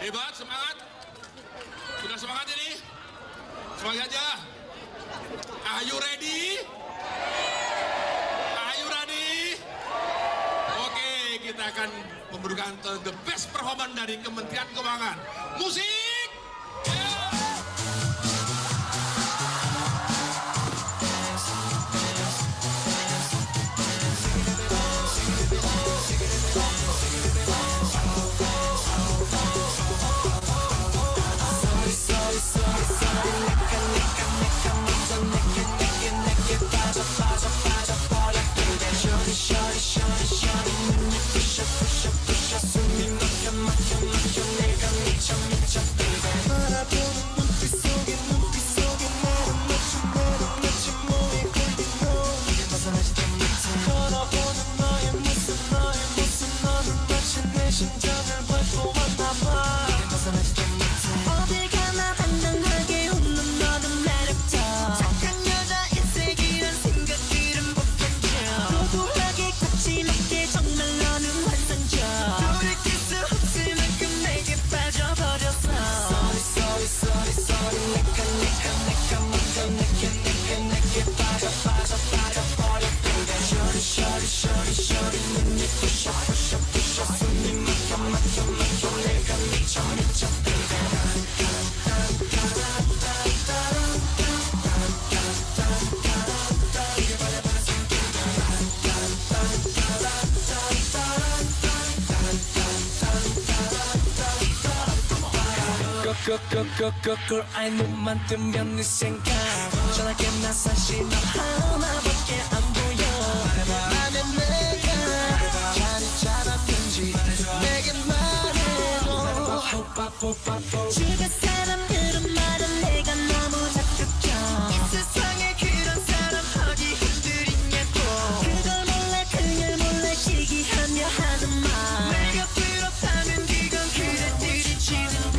Hebat, semangat. Sudah semangat ini? Semangat aja. Are you ready? Are you ready? Oke, kita akan memberikan the best performance dari Kementerian Keuangan. Musik! 걸 알고만 뜨면 네 생각 전화기나 사실 너 하나밖에 안 보여 만약 내가 자리 잡았는지 내게 말해줘 주변 사람들은 말은 내가 너무 적극적 이 세상에 그런 사람 어디 흔들리냐고 그걸 몰라 시기하며 하는 말 내 곁으로 타면 그건 그래 들이치는 거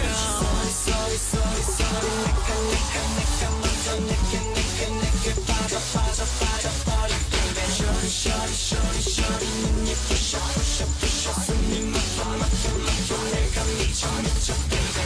내가 먼저 내게 빠져버려 baby shorty 눈이 부셔 숨이 막혀 내가 미쳐 baby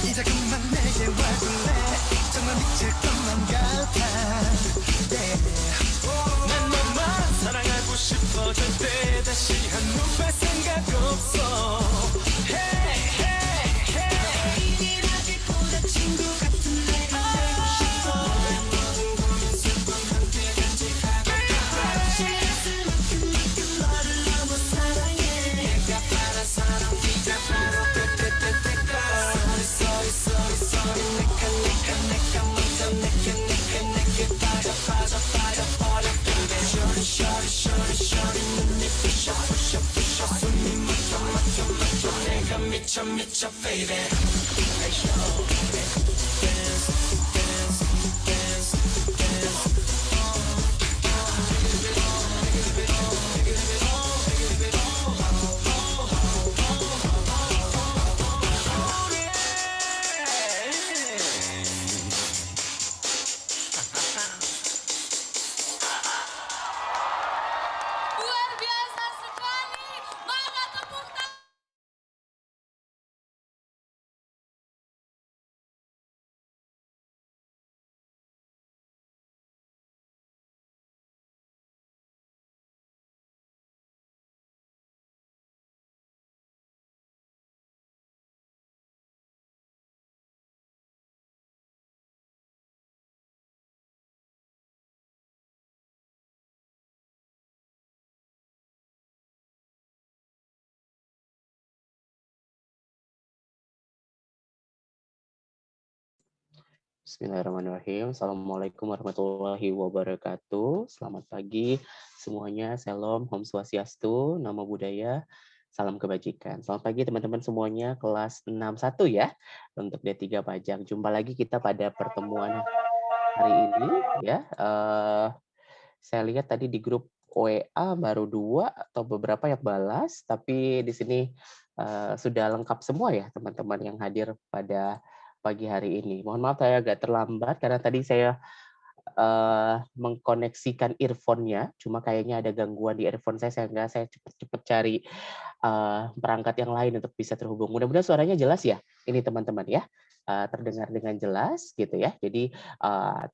이제 그만 내게 와줄래 정말 미칠 것만 같아 난 너만 사랑하고 싶어 절대 다시 한눈 뺄 생각 없어 이라기보다 친구 같은 내가 되고 싶어 모든 고민 슬픔 함께 간직하고 싫었을 만큼 너를 너무 사랑해 내가 바란 사랑 네가 바로 내가 먼저 내게 빠져버려 baby shorty 눈이 부셔 숨이 막혀 내가 미쳐 baby Luar biasa sekali. Mana tepuk tangan. Bismillahirrahmanirrahim. Assalamualaikum warahmatullahi wabarakatuh. Selamat pagi semuanya. Shalom, Om Swastiastu, Namo Buddhaya. Salam kebajikan. Selamat pagi teman-teman semuanya, kelas 61 ya, untuk D3 Pajak. Jumpa lagi kita pada pertemuan hari ini ya. Saya lihat tadi di grup WA baru 2 atau beberapa yang balas, tapi di sini sudah lengkap semua ya teman-teman yang hadir pada pagi hari ini. Mohon maaf saya agak terlambat karena tadi saya mengkoneksikan earphone-nya, cuma kayaknya ada gangguan di earphone saya sehingga saya cepet-cepet cari perangkat yang lain untuk bisa terhubung. Mudah-mudahan suaranya jelas ya, ini teman-teman ya, terdengar dengan jelas gitu ya. Jadi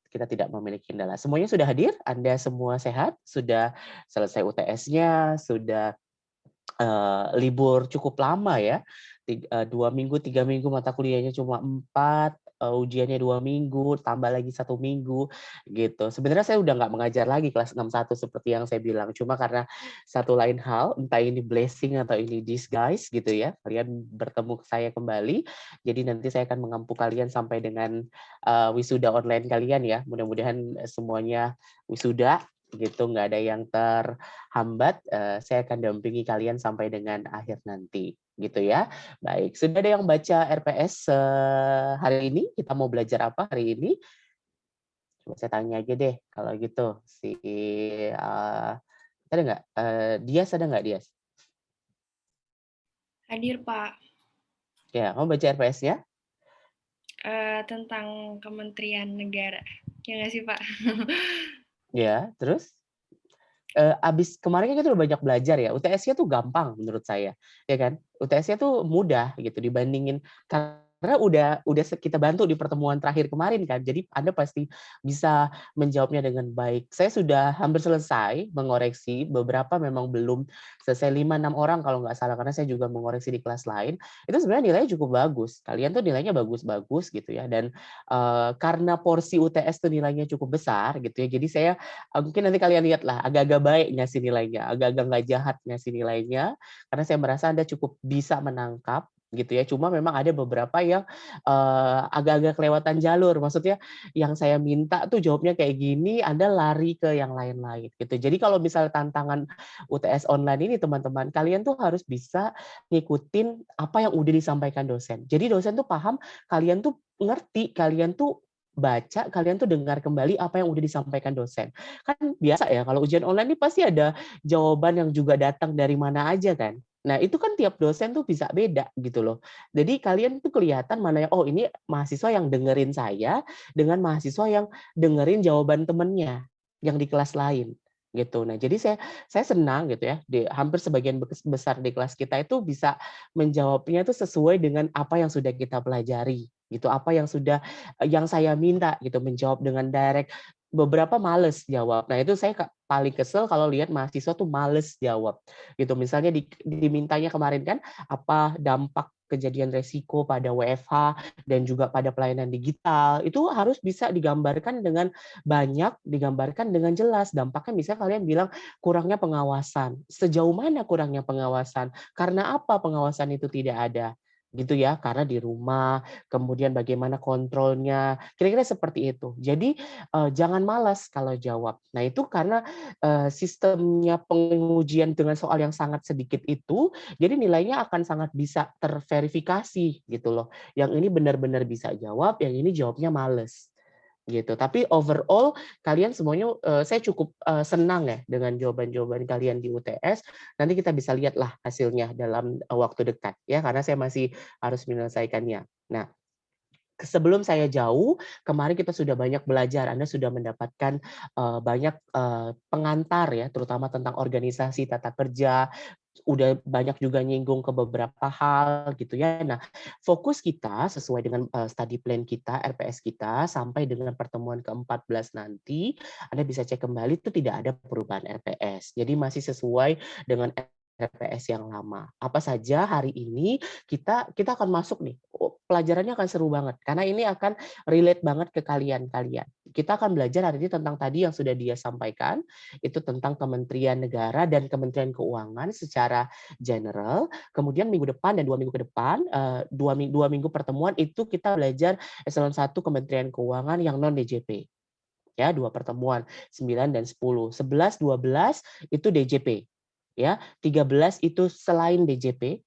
kita tidak memiliki kendala. Semuanya sudah hadir? Anda semua sehat? Sudah selesai UTS-nya? Sudah libur cukup lama ya, 2 minggu, 3 minggu mata kuliahnya cuma 4, ujiannya 2 minggu, tambah lagi 1 minggu, gitu. Sebenarnya saya udah nggak mengajar lagi kelas 61 seperti yang saya bilang, cuma karena satu lain hal, entah ini blessing atau ini disguise gitu ya, kalian bertemu saya kembali, jadi nanti saya akan mengampu kalian sampai dengan wisuda online kalian ya, mudah-mudahan semuanya wisuda gitu, nggak ada yang terhambat, saya akan dampingi kalian sampai dengan akhir nanti, gitu ya. Baik, sudah ada yang baca RPS hari ini? Kita mau belajar apa hari ini? Coba saya tanya aja deh, kalau gitu. Ada nggak? Dias ada nggak, Dias? Hadir, Pak. Ya, kamu baca RPS-nya? Tentang Kementerian Negara. Ya nggak sih, Pak? Ya, terus? Abis kemarin kan kita udah banyak belajar ya, UTS-nya tuh gampang menurut saya, ya kan? UTS-nya tuh mudah gitu dibandingin karena udah kita bantu di pertemuan terakhir kemarin kan, jadi Anda pasti bisa menjawabnya dengan baik. Saya sudah hampir selesai mengoreksi, beberapa memang belum selesai, 5-6 orang kalau nggak salah, karena saya juga mengoreksi di kelas lain, itu sebenarnya nilainya cukup bagus. Kalian tuh nilainya bagus-bagus gitu ya, dan karena porsi UTS tuh nilainya cukup besar gitu ya, jadi saya mungkin nanti kalian lihat lah, agak-agak baik ngasih nilainya, agak-agak nggak jahat ngasih nilainya, karena saya merasa Anda cukup bisa menangkap gitu ya. Cuma memang ada beberapa yang agak-agak kelewatan jalur. Maksudnya yang saya minta tuh jawabnya kayak gini, Anda lari ke yang lain-lain gitu. Jadi kalau misal tantangan UTS online ini teman-teman, kalian tuh harus bisa ngikutin apa yang udah disampaikan dosen. Jadi dosen tuh paham, kalian tuh ngerti, kalian tuh baca, kalian tuh dengar kembali apa yang udah disampaikan dosen. Kan biasa ya kalau ujian online ini pasti ada jawaban yang juga datang dari mana aja kan. Nah, itu kan tiap dosen tuh bisa beda gitu loh. Jadi kalian tuh kelihatan mana yang, oh ini mahasiswa yang dengerin saya dengan mahasiswa yang dengerin jawaban temennya yang di kelas lain gitu. Nah, jadi saya senang gitu ya, hampir sebagian besar di kelas kita itu bisa menjawabnya itu sesuai dengan apa yang sudah kita pelajari gitu, apa yang saya minta gitu, menjawab dengan direct. Beberapa males jawab. Nah, itu saya paling kesel kalau lihat mahasiswa tuh males jawab gitu. Misalnya dimintanya kemarin kan apa dampak kejadian resiko pada WFH dan juga pada pelayanan digital, itu harus bisa digambarkan dengan banyak, digambarkan dengan jelas. Dampaknya misalnya kalian bilang kurangnya pengawasan. Sejauh mana kurangnya pengawasan? Karena apa pengawasan itu tidak ada? Gitu ya, karena di rumah, kemudian bagaimana kontrolnya, kira-kira seperti itu. Jadi jangan malas kalau jawab. Nah, itu karena sistemnya pengujian dengan soal yang sangat sedikit itu, jadi nilainya akan sangat bisa terverifikasi gitu loh. Yang ini benar-benar bisa jawab, yang ini jawabnya males gitu. Tapi overall kalian semuanya saya cukup senang ya dengan jawaban-jawaban kalian di UTS. Nanti kita bisa lihatlah hasilnya dalam waktu dekat ya, karena saya masih harus menyelesaikannya. Nah, sebelum saya jauh, kemarin kita sudah banyak belajar, Anda sudah mendapatkan banyak pengantar ya, terutama tentang organisasi, tata kerja, udah banyak juga nyinggung ke beberapa hal gitu ya. Nah, fokus kita sesuai dengan study plan kita, RPS kita, sampai dengan pertemuan ke-14 nanti, Anda bisa cek kembali itu tidak ada perubahan RPS. Jadi masih sesuai dengan RPS yang lama. Apa saja hari ini kita akan masuk nih. Pelajarannya akan seru banget karena ini akan relate banget ke kalian-kalian. Kita akan belajar hari ini tentang tadi yang sudah dia sampaikan, itu tentang Kementerian Negara dan Kementerian Keuangan secara general. Kemudian minggu depan dan 2 minggu ke depan, 2 minggu pertemuan itu kita belajar eselon 1 Kementerian Keuangan yang non DJP. Ya, 2 pertemuan, 9 dan 10. 11, 12 itu DJP. Ya, 13 itu selain DJP,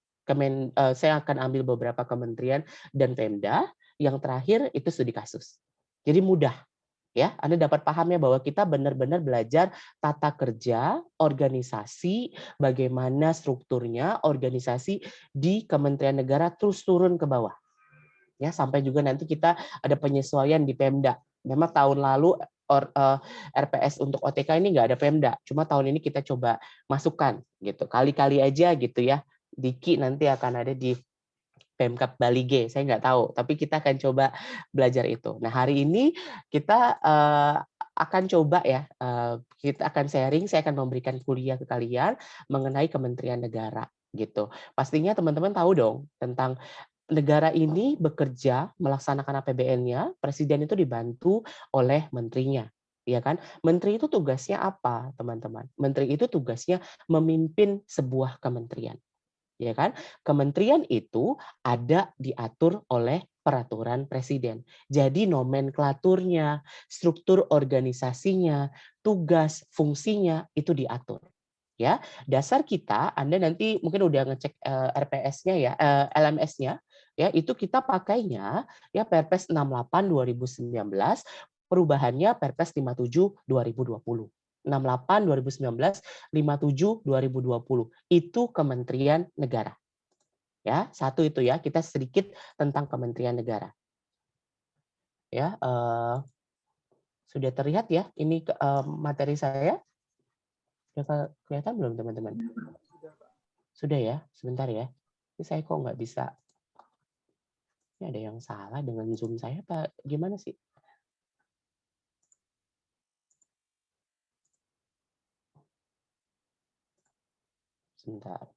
saya akan ambil beberapa kementerian dan Pemda, yang terakhir itu studi kasus. Jadi mudah. Ya, Anda dapat paham ya bahwa kita benar-benar belajar tata kerja, organisasi, bagaimana strukturnya, organisasi di Kementerian Negara terus turun ke bawah. Ya, sampai juga nanti kita ada penyesuaian di Pemda. Memang tahun lalu RPS untuk OTK ini nggak ada Pemda, cuma tahun ini kita coba masukkan gitu. Kali-kali aja gitu ya. Diki nanti akan ada di Pemkab Bali G, saya nggak tahu, tapi kita akan coba belajar itu. Nah, hari ini kita akan coba ya, kita akan sharing, saya akan memberikan kuliah ke kalian mengenai Kementerian Negara gitu. Pastinya teman-teman tahu dong tentang negara ini bekerja melaksanakan APBN-nya, presiden itu dibantu oleh menterinya. Ya kan? Menteri itu tugasnya apa, teman-teman? Menteri itu tugasnya memimpin sebuah kementerian. Ya kan? Kementerian itu ada diatur oleh peraturan presiden. Jadi nomenklaturnya, struktur organisasinya, tugas, fungsinya itu diatur. Ya, dasar kita Anda nanti mungkin udah ngecek RPS-nya ya, LMS-nya ya, itu kita pakainya ya Perpres 68 2019, perubahannya Perpres 57 2020. 68 2019, 57 2020. Itu Kementerian Negara. Ya, satu itu ya, kita sedikit tentang Kementerian Negara. Ya, sudah terlihat ya ini materi saya? Sudah kelihatan belum teman-teman? Sudah ya, sebentar ya. Ini saya kok nggak bisa. Ini ada yang salah dengan Zoom saya apa gimana sih? Sebentar.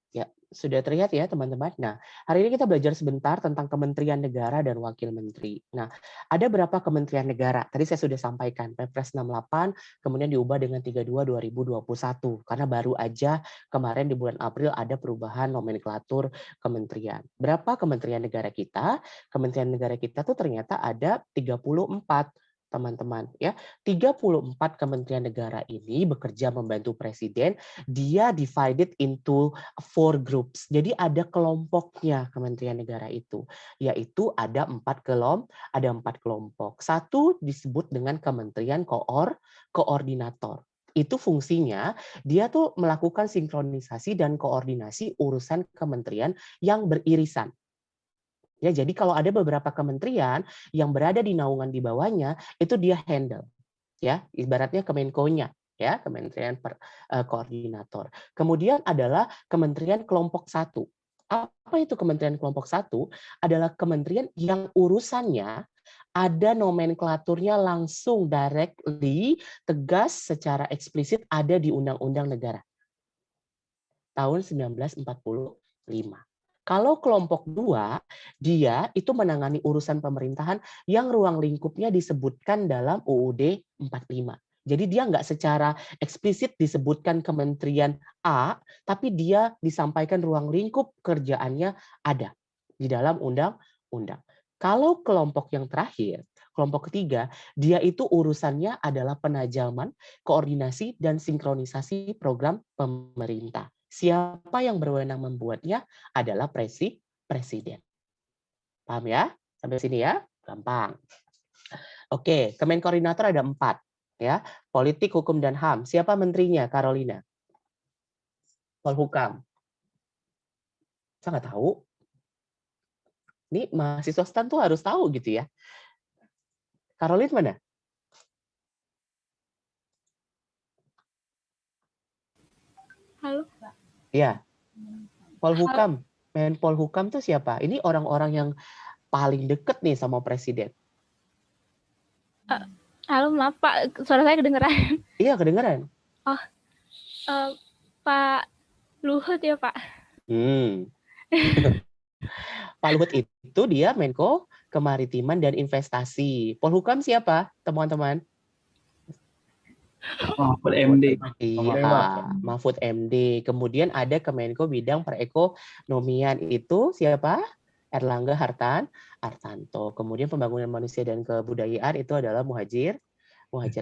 Ya, sudah terlihat ya teman-teman. Nah, hari ini kita belajar sebentar tentang Kementerian Negara dan Wakil Menteri. Nah, ada berapa Kementerian Negara? Tadi saya sudah sampaikan, Perpres 68, kemudian diubah dengan 32 2021. Karena baru aja kemarin di bulan April ada perubahan nomenklatur kementerian. Berapa Kementerian Negara kita? Kementerian Negara kita tuh ternyata ada 34 teman-teman ya. 34 Kementerian Negara ini bekerja membantu presiden, dia divided into 4 groups. Jadi ada kelompoknya Kementerian Negara itu, yaitu ada 4 kelompok. Satu disebut dengan Kementerian Koordinator. Itu fungsinya dia tuh melakukan sinkronisasi dan koordinasi urusan kementerian yang beririsan. Ya, jadi kalau ada beberapa kementerian yang berada di naungan di bawahnya, itu dia handle. Ya, ibaratnya Kemenko-nya, ya, Kementerian Koordinator. Kemudian adalah Kementerian Kelompok 1. Apa itu Kementerian Kelompok 1? Adalah kementerian yang urusannya ada nomenklaturnya langsung directly, tegas secara eksplisit ada di Undang-Undang Negara. Tahun 1945. Kalau kelompok 2, dia itu menangani urusan pemerintahan yang ruang lingkupnya disebutkan dalam UUD 45. Jadi dia nggak secara eksplisit disebutkan kementerian A, tapi dia disampaikan ruang lingkup kerjaannya ada di dalam undang-undang. Kalau kelompok yang terakhir, kelompok ketiga, dia itu urusannya adalah penajaman, koordinasi, dan sinkronisasi program pemerintah. Siapa yang berwenang membuatnya adalah presiden. Paham ya? Sampai sini ya? Gampang. Oke, Kemenkoordinator ada 4. Ya, Politik, Hukum, dan HAM. Siapa menterinya, Carolina? Polhukam. Saya nggak tahu. Ini mahasiswa STAN tuh harus tahu gitu ya. Caroline mana? Halo. Ya. Polhukam. Menpolhukam tuh siapa? Ini orang-orang yang paling deket nih sama presiden. Halo, maaf Pak, suara saya kedengeran. Iya, kedengeran. Oh, Pak Luhut ya Pak? Pak Luhut itu dia Menko Kemaritiman dan Investasi. Polhukam siapa, teman-teman? Mahfud MD. Iya, Mahfud MD. Kemudian ada Kemenko bidang perekonomian itu siapa? Erlangga Hartanto. Kemudian pembangunan manusia dan kebudayaan itu adalah Muhajir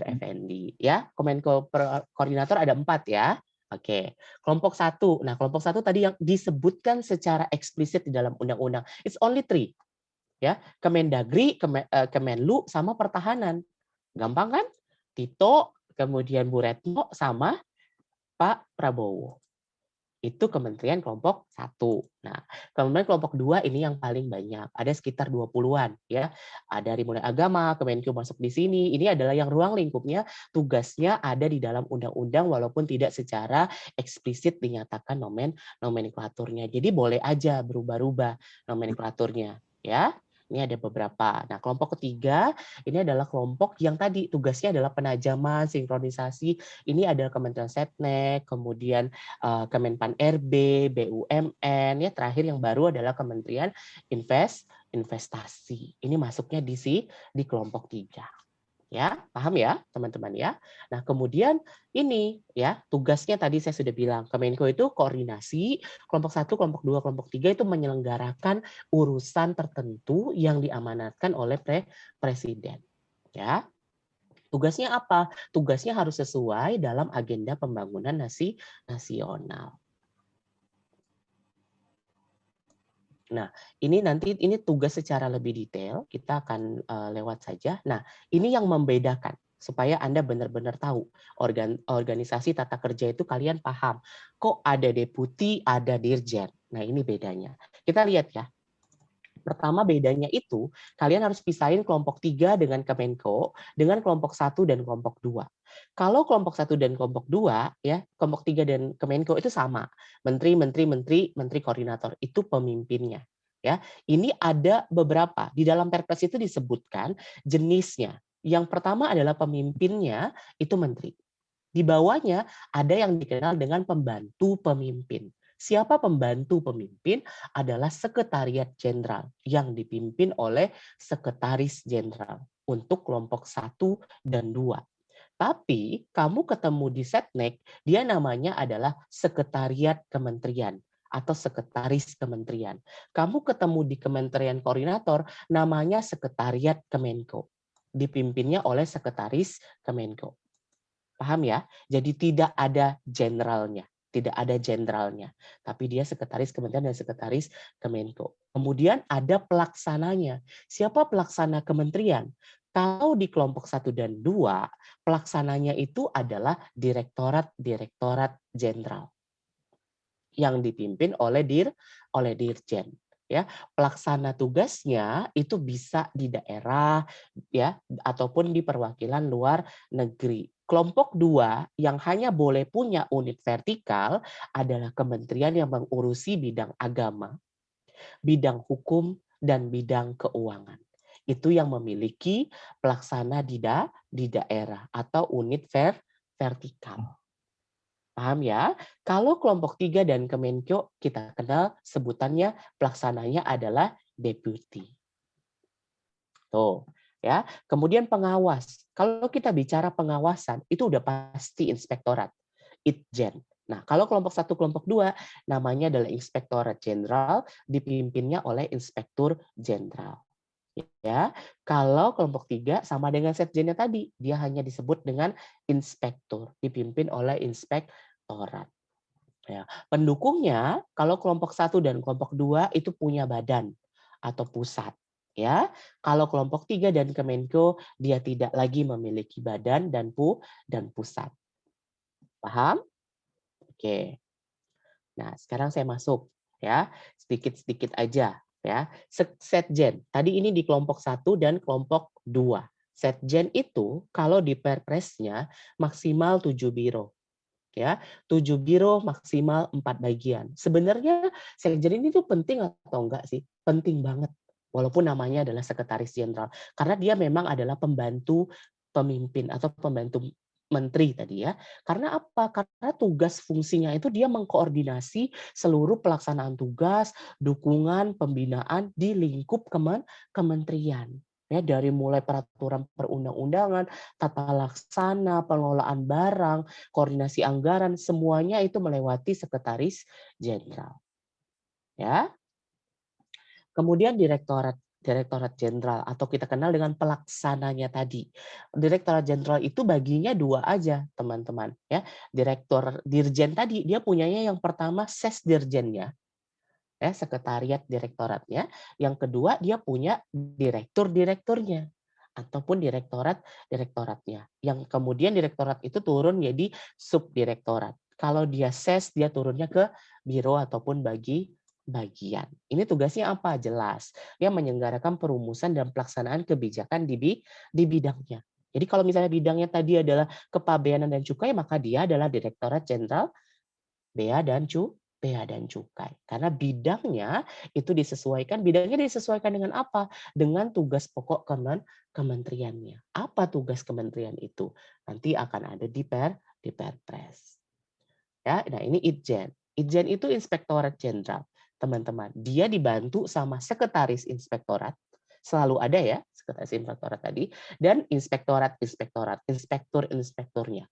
Effendi. Ya, Kemenko koordinator ada 4 ya. Oke, kelompok 1. Nah, kelompok 1 tadi yang disebutkan secara eksplisit di dalam undang-undang. It's only 3. Ya, Kemendagri, Kemenlu, sama pertahanan. Gampang kan? Tito, kemudian Bu Retno, sama Pak Prabowo. Itu kementerian kelompok 1. Nah, kemudian kelompok 2 ini yang paling banyak. Ada sekitar 20-an ya. Ada dari mulai agama, Kemenko masuk di sini. Ini adalah yang ruang lingkupnya tugasnya ada di dalam undang-undang walaupun tidak secara eksplisit dinyatakan nomenklaturnya. Jadi boleh aja berubah-ubah nomenklaturnya ya. Ini ada beberapa. Nah, kelompok ketiga ini adalah kelompok yang tadi tugasnya adalah penajaman, sinkronisasi. Ini adalah Kementerian Setnek, kemudian Kemenpan RB, BUMN, ya terakhir yang baru adalah Kementerian Investasi. Ini masuknya di kelompok 3. Ya, paham ya, teman-teman ya. Nah, kemudian ini ya, tugasnya tadi saya sudah bilang, Kemenko itu koordinasi, kelompok 1, kelompok 2, kelompok 3 itu menyelenggarakan urusan tertentu yang diamanatkan oleh presiden. Ya. Tugasnya apa? Tugasnya harus sesuai dalam agenda pembangunan nasional. Nah, ini tugas secara lebih detail, kita akan lewat saja. Nah, ini yang membedakan supaya Anda benar-benar tahu organisasi tata kerja itu kalian paham. Kok ada deputi, ada dirjen. Nah, ini bedanya. Kita lihat ya. Pertama bedanya itu, kalian harus pisahin kelompok 3 dengan Kemenko, dengan kelompok 1 dan kelompok 2. Kalau kelompok 1 dan kelompok 2, ya, kelompok 3 dan Kemenko itu sama. Menteri koordinator, itu pemimpinnya. Ya, ini ada beberapa. Di dalam Perpres itu disebutkan jenisnya. Yang pertama adalah pemimpinnya, itu menteri. Di bawahnya ada yang dikenal dengan pembantu pemimpin. Siapa pembantu pemimpin? Adalah Sekretariat Jenderal yang dipimpin oleh Sekretaris Jenderal untuk kelompok 1 dan 2. Tapi kamu ketemu di Setnek, dia namanya adalah Sekretariat Kementerian atau Sekretaris Kementerian. Kamu ketemu di Kementerian Koordinator, namanya Sekretariat Kemenko. Dipimpinnya oleh Sekretaris Kemenko. Paham ya? Jadi tidak ada jenderalnya. Tidak ada jenderalnya, tapi dia sekretaris kementerian dan sekretaris Kemenko. Kemudian ada pelaksananya. Siapa pelaksana kementerian? Kalau di kelompok 1 dan 2, pelaksananya itu adalah direktorat jenderal yang dipimpin oleh dirjen. Ya, pelaksana tugasnya itu bisa di daerah ya ataupun di perwakilan luar negeri. Kelompok 2 yang hanya boleh punya unit vertikal adalah kementerian yang mengurusi bidang agama, bidang hukum, dan bidang keuangan. Itu yang memiliki pelaksana di daerah atau unit vertikal. Paham ya? Kalau kelompok 3 dan Kemenko kita kenal sebutannya pelaksananya adalah deputi. Tuh, ya. Kemudian pengawas. Kalau kita bicara pengawasan itu udah pasti inspektorat, Itjen. Nah, kalau kelompok 1, kelompok 2 namanya adalah Inspektorat Jenderal dipimpinnya oleh Inspektur Jenderal. Ya, kalau kelompok 3 sama dengan Setjennya tadi, dia hanya disebut dengan inspektur, dipimpin oleh inspektorat. Ya, pendukungnya kalau kelompok 1 dan kelompok 2 itu punya badan atau pusat. Ya, kalau kelompok 3 dan Kemenko dia tidak lagi memiliki badan dan pusat. Paham? Oke. Nah, sekarang saya masuk ya, sedikit-sedikit aja. Ya, Setjen. Tadi ini di kelompok 1 dan kelompok 2. Setjen itu kalau di Perpresnya maksimal 7 biro. Ya, 7 biro maksimal 4 bagian. Sebenarnya Setjen ini tuh penting atau enggak sih? Penting banget. Walaupun namanya adalah Sekretaris Jenderal. Karena dia memang adalah pembantu pemimpin atau pembantu menteri tadi ya. Karena apa? Karena tugas fungsinya itu dia mengkoordinasi seluruh pelaksanaan tugas, dukungan, pembinaan di lingkup kementerian. Ya, dari mulai peraturan perundang-undangan, tata laksana, pengelolaan barang, koordinasi anggaran, semuanya itu melewati sekretaris jenderal. Ya. Kemudian Direktorat Jenderal atau kita kenal dengan pelaksananya tadi. Direktorat Jenderal itu baginya dua aja, teman-teman. Ya, Direktur Dirjen tadi dia punyanya yang pertama Sesdirjennya, ya, Sekretariat Direktoratnya. Yang kedua dia punya direkturnya ataupun direktoratnya. Yang kemudian direktorat itu turun jadi subdirektorat. Kalau dia ses dia turunnya ke biro ataupun bagian. Ini tugasnya apa? Jelas. Dia menyelenggarakan perumusan dan pelaksanaan kebijakan di bidangnya. Jadi kalau misalnya bidangnya tadi adalah kepabeanan dan cukai, maka dia adalah Direktorat Jenderal Bea dan Cukai. Karena bidangnya disesuaikan dengan apa? Dengan tugas pokok kementeriannya. Apa tugas kementerian itu? Nanti akan ada di Perpres. Ya, nah ini Itjen. Itjen itu Inspektorat Jenderal, teman-teman. Dia dibantu sama Sekretaris Inspektorat. Selalu ada ya, Sekretaris Inspektorat tadi, dan inspekturnya.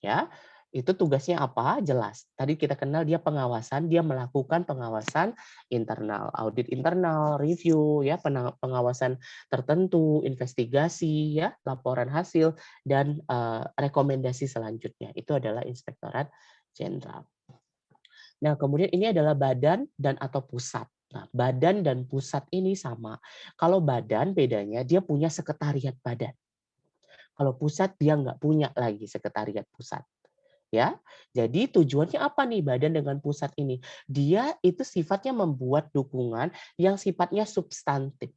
Ya, itu tugasnya apa? Jelas. Tadi kita kenal dia pengawasan, dia melakukan pengawasan internal, audit internal, review, ya, pengawasan tertentu, investigasi, ya, laporan hasil dan rekomendasi selanjutnya. Itu adalah Inspektorat Jenderal. Nah, kemudian ini adalah badan dan atau pusat. Nah, badan dan pusat ini sama. Kalau badan bedanya dia punya sekretariat badan. Kalau pusat dia nggak punya lagi sekretariat pusat. Ya, jadi tujuannya apa nih badan dengan pusat ini? Dia itu sifatnya membuat dukungan yang sifatnya substantif.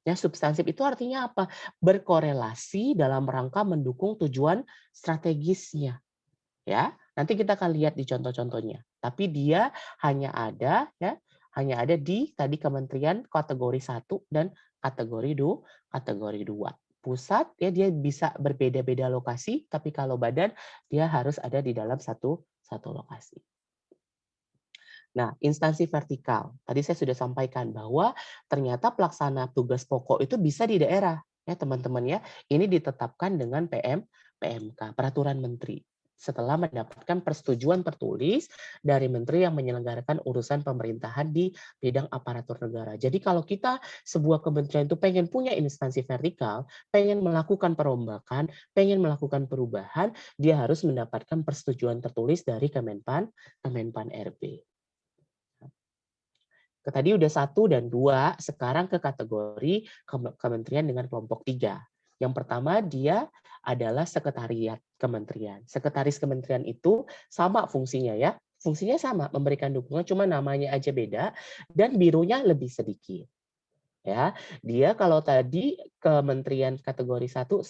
Ya, substantif itu artinya apa? Berkorelasi dalam rangka mendukung tujuan strategisnya. Ya, nanti kita akan lihat di contoh-contohnya. Tapi dia hanya ada di tadi kementerian kategori 1 dan kategori 2. Pusat ya dia bisa berbeda-beda lokasi, tapi kalau badan dia harus ada di dalam satu lokasi. Nah, instansi vertikal. Tadi saya sudah sampaikan bahwa ternyata pelaksana tugas pokok itu bisa di daerah, ya teman-teman ya. Ini ditetapkan dengan PMK, Peraturan Menteri. Setelah mendapatkan persetujuan tertulis dari menteri yang menyelenggarakan urusan pemerintahan di bidang aparatur negara. Jadi kalau kita sebuah kementerian itu pengen punya instansi vertikal, pengen melakukan perombakan, pengen melakukan perubahan, dia harus mendapatkan persetujuan tertulis dari Kemenpan RB. Tadi udah 1 dan 2, sekarang ke kategori kementerian dengan kelompok 3. Yang pertama dia adalah sekretariat kementerian. Sekretaris kementerian itu sama fungsinya ya. Fungsinya sama, memberikan dukungan, cuma namanya aja beda dan bironya lebih sedikit. Ya, dia kalau tadi kementerian kategori 1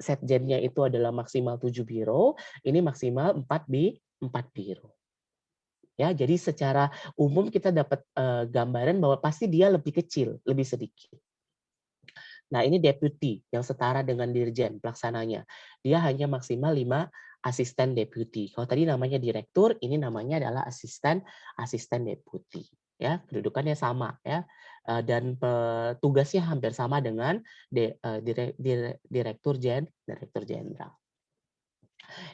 setjennya itu adalah maksimal 7 biro, ini maksimal 4 biro. Ya, jadi secara umum kita dapat gambaran bahwa pasti dia lebih kecil, lebih sedikit. Nah, ini deputi yang setara dengan dirjen pelaksananya. Dia hanya maksimal 5 asisten deputi. Kalau tadi namanya direktur, ini namanya adalah asisten deputi. Ya, kedudukannya sama ya. Dan tugasnya hampir sama dengan direktur jenderal.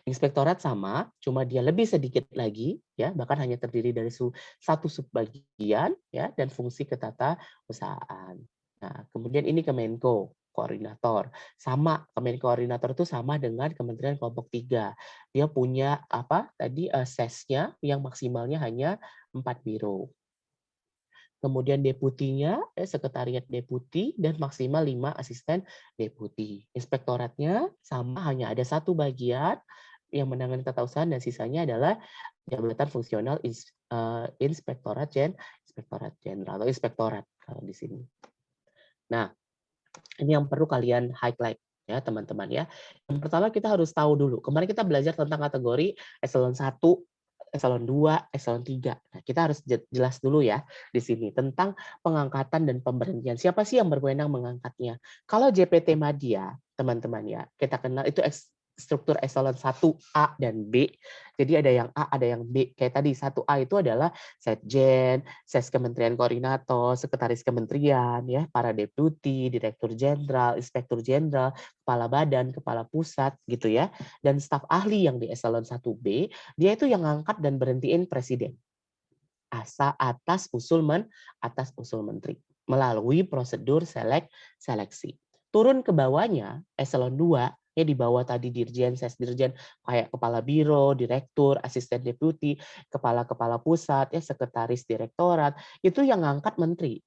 Inspektorat sama, cuma dia lebih sedikit lagi, ya, bahkan hanya terdiri dari satu subbagian, ya, dan fungsi ketatausahaan. Nah, kemudian ini Kemenko, koordinator. Sama, Kemenko koordinator itu sama dengan Kementerian Kelompok 3. Dia punya apa tadi sesnya yang maksimalnya hanya 4 biro. Kemudian deputinya, sekretariat deputi, dan maksimal 5 asisten deputi. Inspektoratnya sama, hanya ada satu bagian yang menangani ketatausahaan dan sisanya adalah jabatan fungsional inspektorat jenderal atau inspektorat kalau di sini. Nah, ini yang perlu kalian highlight ya teman-teman ya. Yang pertama kita harus tahu dulu. Kemarin kita belajar tentang kategori eselon 1, eselon 2, eselon 3. Nah, kita harus jelas dulu ya di sini tentang pengangkatan dan pemberhentian. Siapa sih yang berwenang mengangkatnya? Kalau JPT Madya, teman-teman ya, kita kenal itu struktur eselon 1A dan B. Jadi ada yang A, ada yang B. Kayak tadi 1A itu adalah Setjen, Ses Kementerian Koordinator, Sekretaris Kementerian, ya, para deputi, Direktur Jenderal, Inspektur Jenderal, Kepala Badan, Kepala Pusat, gitu ya. Dan staf ahli yang di eselon 1B, dia itu yang ngangkat dan berhentiin presiden. Atas usul menteri melalui prosedur seleksi. Turun ke bawahnya eselon 2, ya, di bawah tadi dirjen, sesdirjen, kayak kepala biro, direktur, asisten deputi, kepala pusat, ya, sekretaris direktorat, itu yang ngangkat menteri.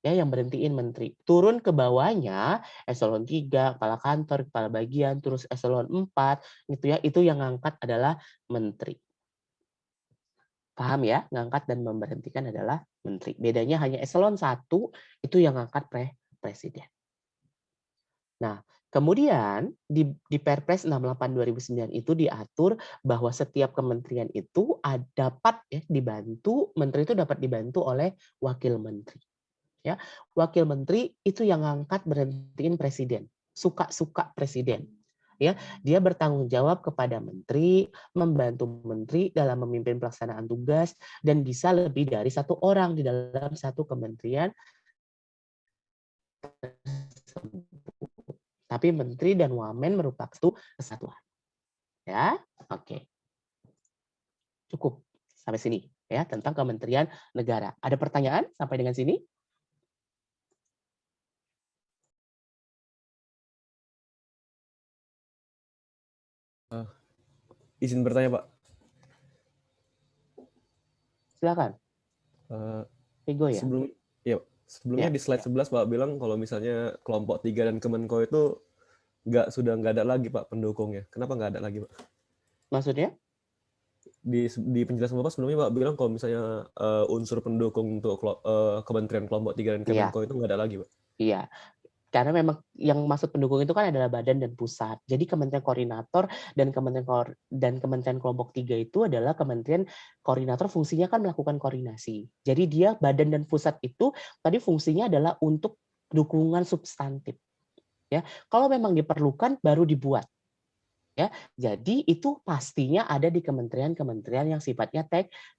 Ya, yang berhentiin menteri. Turun ke bawahnya eselon 3, kepala kantor, kepala bagian, terus eselon 4, gitu ya, itu yang ngangkat adalah menteri. Paham ya? Ngangkat dan memberhentikan adalah menteri. Bedanya hanya eselon 1 itu yang ngangkat presiden. Nah, kemudian di Perpres 68 2009 itu diatur bahwa setiap kementerian itu dapat, ya, dibantu, menteri itu dapat dibantu oleh wakil menteri. Ya, wakil menteri itu yang ngangkat berhentiin presiden, suka-suka presiden. Ya, dia bertanggung jawab kepada menteri, membantu menteri dalam memimpin pelaksanaan tugas, dan bisa lebih dari satu orang di dalam satu kementerian. Tapi menteri dan wamen merupakan satu kesatuan. Ya, oke. Cukup sampai sini ya tentang Kementerian Negara. Ada pertanyaan sampai dengan sini? Izin bertanya, Pak. Silakan. Vigo ya. Sebelumnya di slide 11 Pak bilang kalau misalnya kelompok 3 dan Kemenko itu sudah nggak ada lagi Pak pendukungnya. Kenapa nggak ada lagi Pak? Maksudnya? Di penjelasan Bapak sebelumnya Pak bilang kalau misalnya unsur pendukung untuk Kementerian kelompok 3 dan Kemenko itu nggak ada lagi Pak. Iya. Karena memang yang maksud pendukung itu kan adalah badan dan pusat. Jadi Kementerian Koordinator dan Kementerian Kelompok 3 itu adalah kementerian koordinator, fungsinya kan melakukan koordinasi. Jadi dia badan dan pusat itu tadi fungsinya adalah untuk dukungan substantif. Ya, kalau memang diperlukan baru dibuat. Ya, jadi itu pastinya ada di kementerian-kementerian yang sifatnya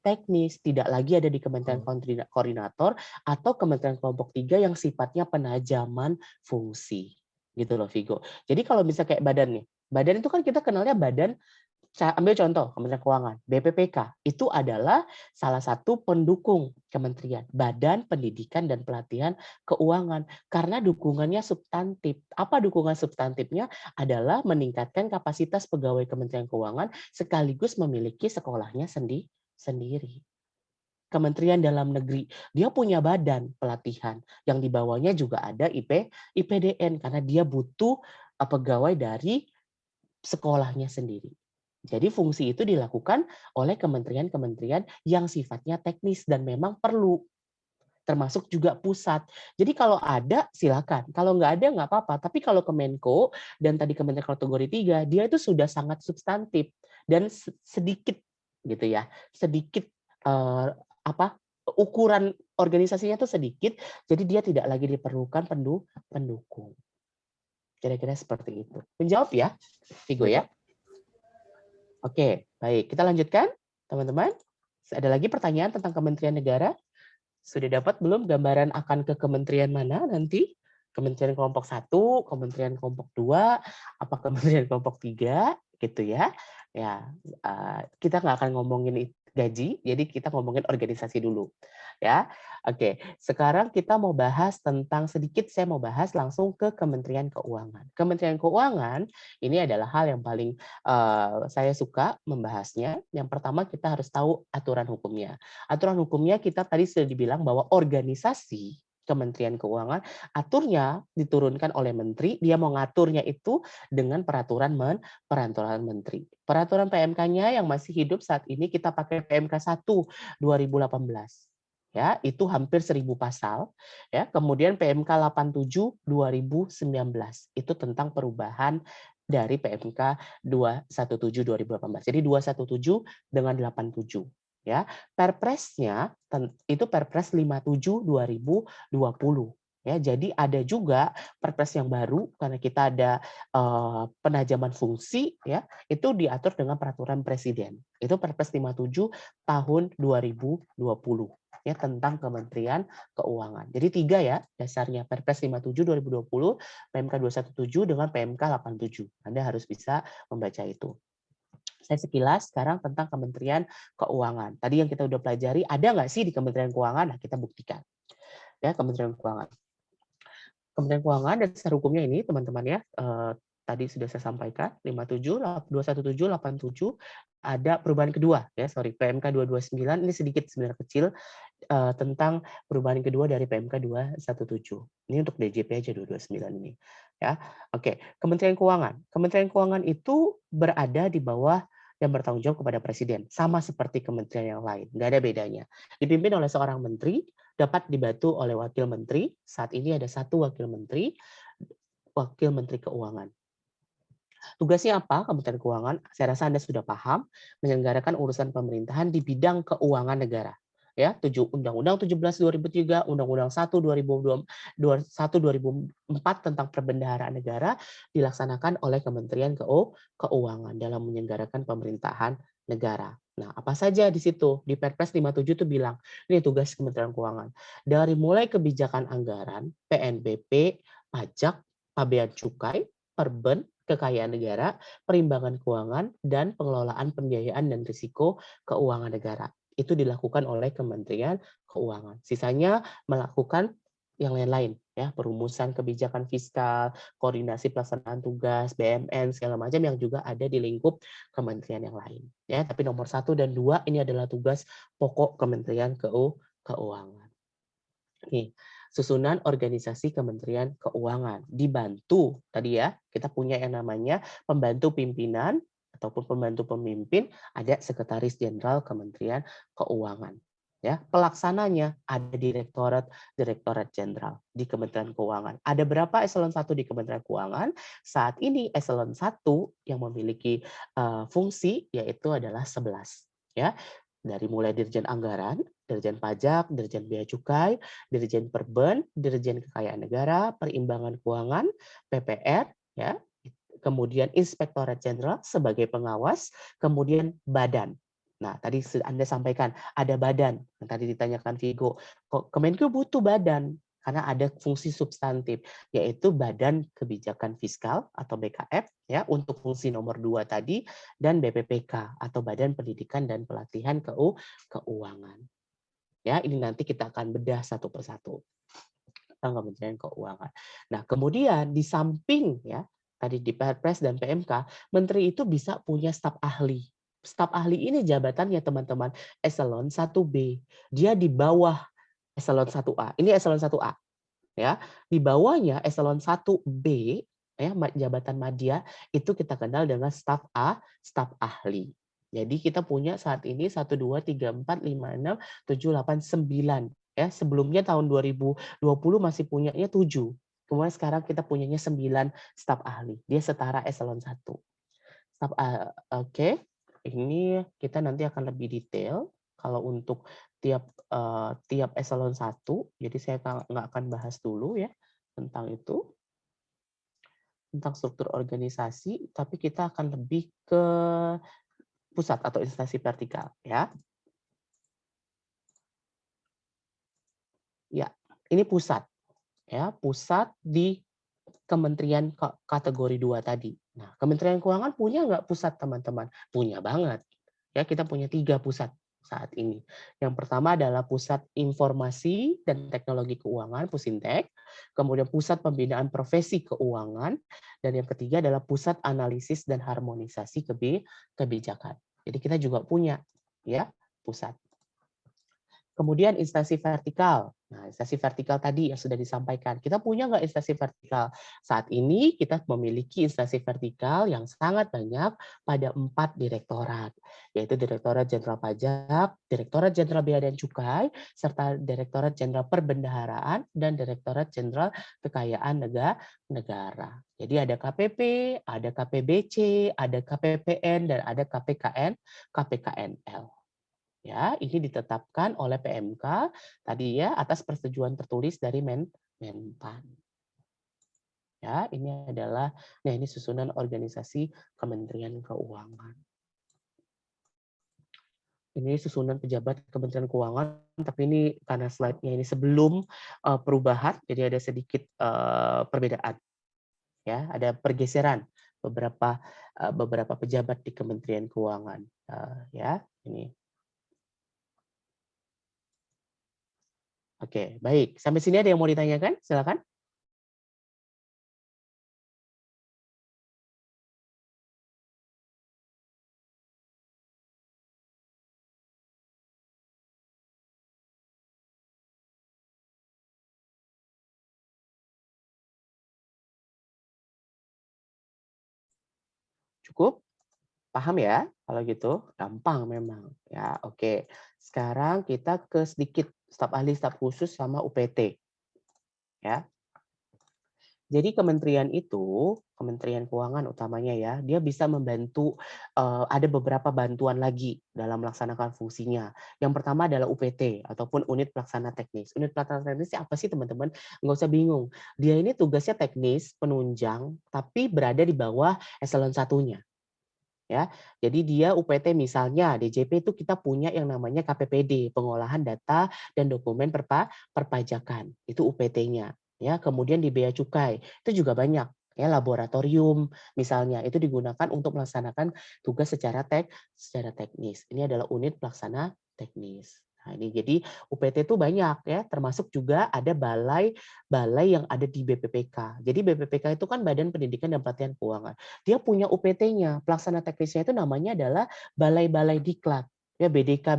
teknis, tidak lagi ada di Kementerian Koordinator atau Kementerian Kelompok 3 yang sifatnya penajaman fungsi. Gitu loh, Vigo. Jadi kalau bisa kayak badan nih. Badan itu kan kita kenalnya badan, saya ambil contoh Kementerian Keuangan, BPPK itu adalah salah satu pendukung kementerian, Badan Pendidikan dan Pelatihan Keuangan, karena dukungannya substantif. Apa dukungan substantifnya? Adalah meningkatkan kapasitas pegawai Kementerian Keuangan sekaligus memiliki sekolahnya sendiri. Kementerian Dalam Negeri, dia punya badan pelatihan yang di bawahnya juga ada IPDN karena dia butuh pegawai dari sekolahnya sendiri. Jadi fungsi itu dilakukan oleh kementerian-kementerian yang sifatnya teknis dan memang perlu, termasuk juga pusat. Jadi kalau ada silakan, kalau nggak ada nggak apa-apa. Tapi kalau Kemenko dan tadi Kementerian kategori 3, dia itu sudah sangat substantif dan sedikit gitu ya, sedikit ukuran organisasinya itu sedikit, jadi dia tidak lagi diperlukan pendukung. Kira-kira seperti itu. Menjawab ya, Vigo ya. Oke, baik. Kita lanjutkan, teman-teman. Ada lagi pertanyaan tentang Kementerian Negara? Sudah dapat belum gambaran akan ke kementerian mana nanti? Kementerian kelompok 1, kementerian kelompok 2, apa kementerian kelompok 3, gitu ya. Ya, kita nggak akan ngomongin gaji, jadi kita ngomongin organisasi dulu. Ya, oke. Sekarang kita mau bahas tentang saya mau bahas langsung ke Kementerian Keuangan. Kementerian Keuangan ini adalah hal yang paling saya suka membahasnya. Yang pertama kita harus tahu aturan hukumnya. Aturan hukumnya kita tadi sudah dibilang bahwa organisasi Kementerian Keuangan aturnya diturunkan oleh menteri, dia mau ngaturnya itu dengan peraturan menteri. Peraturan PMK-nya yang masih hidup saat ini kita pakai PMK 1 2018. Ya, itu hampir 1000 pasal. Ya, kemudian PMK 87 2019 itu tentang perubahan dari PMK 217 2018. Jadi 217 dengan 87. Ya, Perpresnya itu Perpres 57 2020. Ya, jadi ada juga Perpres yang baru karena kita ada penajaman fungsi ya, itu diatur dengan peraturan presiden. Itu Perpres 57 tahun 2020 ya tentang Kementerian Keuangan. Jadi 3 ya dasarnya Perpres 57 2020, PMK 217 dengan PMK 87. Anda harus bisa membaca itu. Saya sekilas sekarang tentang Kementerian Keuangan. Tadi yang kita udah pelajari, ada nggak sih di Kementerian Keuangan? Nah, kita buktikan. Ya, Kementerian Keuangan. Kementerian Keuangan dasar hukumnya ini teman-teman ya, tadi sudah saya sampaikan 57, 217, 87 ada perubahan kedua ya, PMK 229 ini sedikit sebenarnya kecil tentang perubahan kedua dari PMK 217. Ini untuk DJP aja 229 ini ya. Oke, Kementerian Keuangan. Kementerian Keuangan itu berada di bawah yang bertanggung jawab kepada presiden, sama seperti kementerian yang lain, nggak ada bedanya. Dipimpin oleh seorang menteri, dapat dibantu oleh wakil menteri. Saat ini ada 1 wakil menteri keuangan. Tugasnya apa Kementerian Keuangan? Saya rasa Anda sudah paham, menyelenggarakan urusan pemerintahan di bidang keuangan negara. Ya, Undang-Undang 17 2003, Undang-Undang 1 2004 tentang perbendaharaan negara dilaksanakan oleh Kementerian Keuangan dalam menyelenggarakan pemerintahan negara. Nah, apa saja di situ? Di Perpres 57 itu bilang, ini tugas Kementerian Keuangan. Dari mulai kebijakan anggaran, PNBP, pajak, pabean cukai, perben, kekayaan negara, perimbangan keuangan, dan pengelolaan pembiayaan dan risiko keuangan negara. Itu dilakukan oleh Kementerian Keuangan. Sisanya melakukan yang lain-lain, ya, perumusan kebijakan fiskal, koordinasi pelaksanaan tugas, BMN, segala macam yang juga ada di lingkup kementerian yang lain. Ya, tapi nomor 1 dan 2 ini adalah tugas pokok Kementerian Keuangan. Nih, susunan organisasi Kementerian Keuangan dibantu tadi ya, kita punya yang namanya pembantu pimpinan ataupun pembantu pemimpin, ada sekretaris jenderal Kementerian Keuangan. Ya, pelaksananya ada direktorat jenderal di Kementerian Keuangan. Ada berapa eselon 1 di Kementerian Keuangan? Saat ini eselon 1 yang memiliki fungsi yaitu adalah 11. Ya, dari mulai Dirjen Anggaran, Dirjen Pajak, Dirjen Bea Cukai, Dirjen Perben, Dirjen Kekayaan Negara, Perimbangan Keuangan, PPR, ya, kemudian Inspektorat Jenderal sebagai pengawas, kemudian badan. Nah, tadi Anda sampaikan ada badan. Yang tadi ditanyakan Vigo, kok Kemenkeu butuh badan? Karena ada fungsi substantif, yaitu Badan Kebijakan Fiskal atau BKF, ya, untuk fungsi nomor 2 tadi, dan BPPK atau Badan Pendidikan dan Pelatihan Keuangan. Ya, ini nanti kita akan bedah satu persatu tentang Kementerian Keuangan. Nah, kemudian di samping ya tadi di Perpres dan PMK, menteri itu bisa punya staf ahli. Staf ahli ini jabatannya teman-teman eselon 1B. Dia di bawah eselon 1A. Ini eselon 1A. Ya, di bawahnya eselon 1B ya jabatan madya itu kita kenal dengan staf ahli. Jadi kita punya saat ini 1 2 3 4 5 6 7 8 9 ya. Sebelumnya tahun 2020 masih punyanya 7. Kemudian sekarang kita punyanya 9 staf ahli. Dia setara eselon 1. Oke. Ini kita nanti akan lebih detail kalau untuk tiap eselon 1. Jadi saya nggak akan bahas dulu ya tentang itu. Tentang struktur organisasi, tapi kita akan lebih ke pusat atau instansi vertikal ya. Ya, ini pusat. Ya, pusat di Kementerian kategori 2 tadi. Nah, Kementerian Keuangan punya nggak pusat, teman-teman? Punya banget. Ya, kita punya 3 pusat saat ini. Yang pertama adalah Pusat Informasi dan Teknologi Keuangan, Pusintek. Kemudian Pusat Pembinaan Profesi Keuangan. Dan yang ketiga adalah Pusat Analisis dan Harmonisasi Kebijakan. Jadi kita juga punya ya pusat. Kemudian instansi vertikal. Nah, instansi vertikal tadi yang sudah disampaikan. Kita punya nggak instansi vertikal? Saat ini kita memiliki instansi vertikal yang sangat banyak pada 4 direktorat, yaitu Direktorat Jenderal Pajak, Direktorat Jenderal Bea dan Cukai, serta Direktorat Jenderal Perbendaharaan, dan Direktorat Jenderal Kekayaan Negara. Jadi ada KPP, ada KPBC, ada KPPN, dan ada KPKNL. Ya, ini ditetapkan oleh PMK tadi ya atas persetujuan tertulis dari Menpan. Ya, ini adalah, nah ini susunan organisasi Kementerian Keuangan. Ini susunan pejabat Kementerian Keuangan, tapi ini karena slide-nya ini sebelum perubahan, jadi ada sedikit perbedaan. Ya, ada pergeseran beberapa pejabat di Kementerian Keuangan. Ya, ini. Oke, baik. Sampai sini ada yang mau ditanyakan? Silakan. Cukup? Paham ya? Kalau gitu, gampang memang. Ya, oke. Sekarang kita ke sedikit staf ahli, staf khusus sama UPT. Ya. Jadi kementerian itu, Kementerian Keuangan utamanya ya, dia bisa membantu, ada beberapa bantuan lagi dalam melaksanakan fungsinya. Yang pertama adalah UPT ataupun unit pelaksana teknis. Unit pelaksana teknis apa sih teman-teman? Nggak usah bingung. Dia ini tugasnya teknis, penunjang, tapi berada di bawah eselon satunya. Ya, jadi dia UPT misalnya DJP itu kita punya yang namanya KPPD, pengolahan data dan dokumen perpajakan. Itu UPT-nya. Ya, kemudian di Bea Cukai itu juga banyak ya, laboratorium misalnya itu digunakan untuk melaksanakan tugas secara teknis. Ini adalah unit pelaksana teknis. Nah, ini jadi UPT itu banyak ya, termasuk juga ada balai yang ada di BPPK. Jadi BPPK itu kan Badan Pendidikan dan Pelatihan Keuangan. Dia punya UPT-nya, pelaksana teknisnya itu namanya adalah balai-balai diklat. Ya, BDK.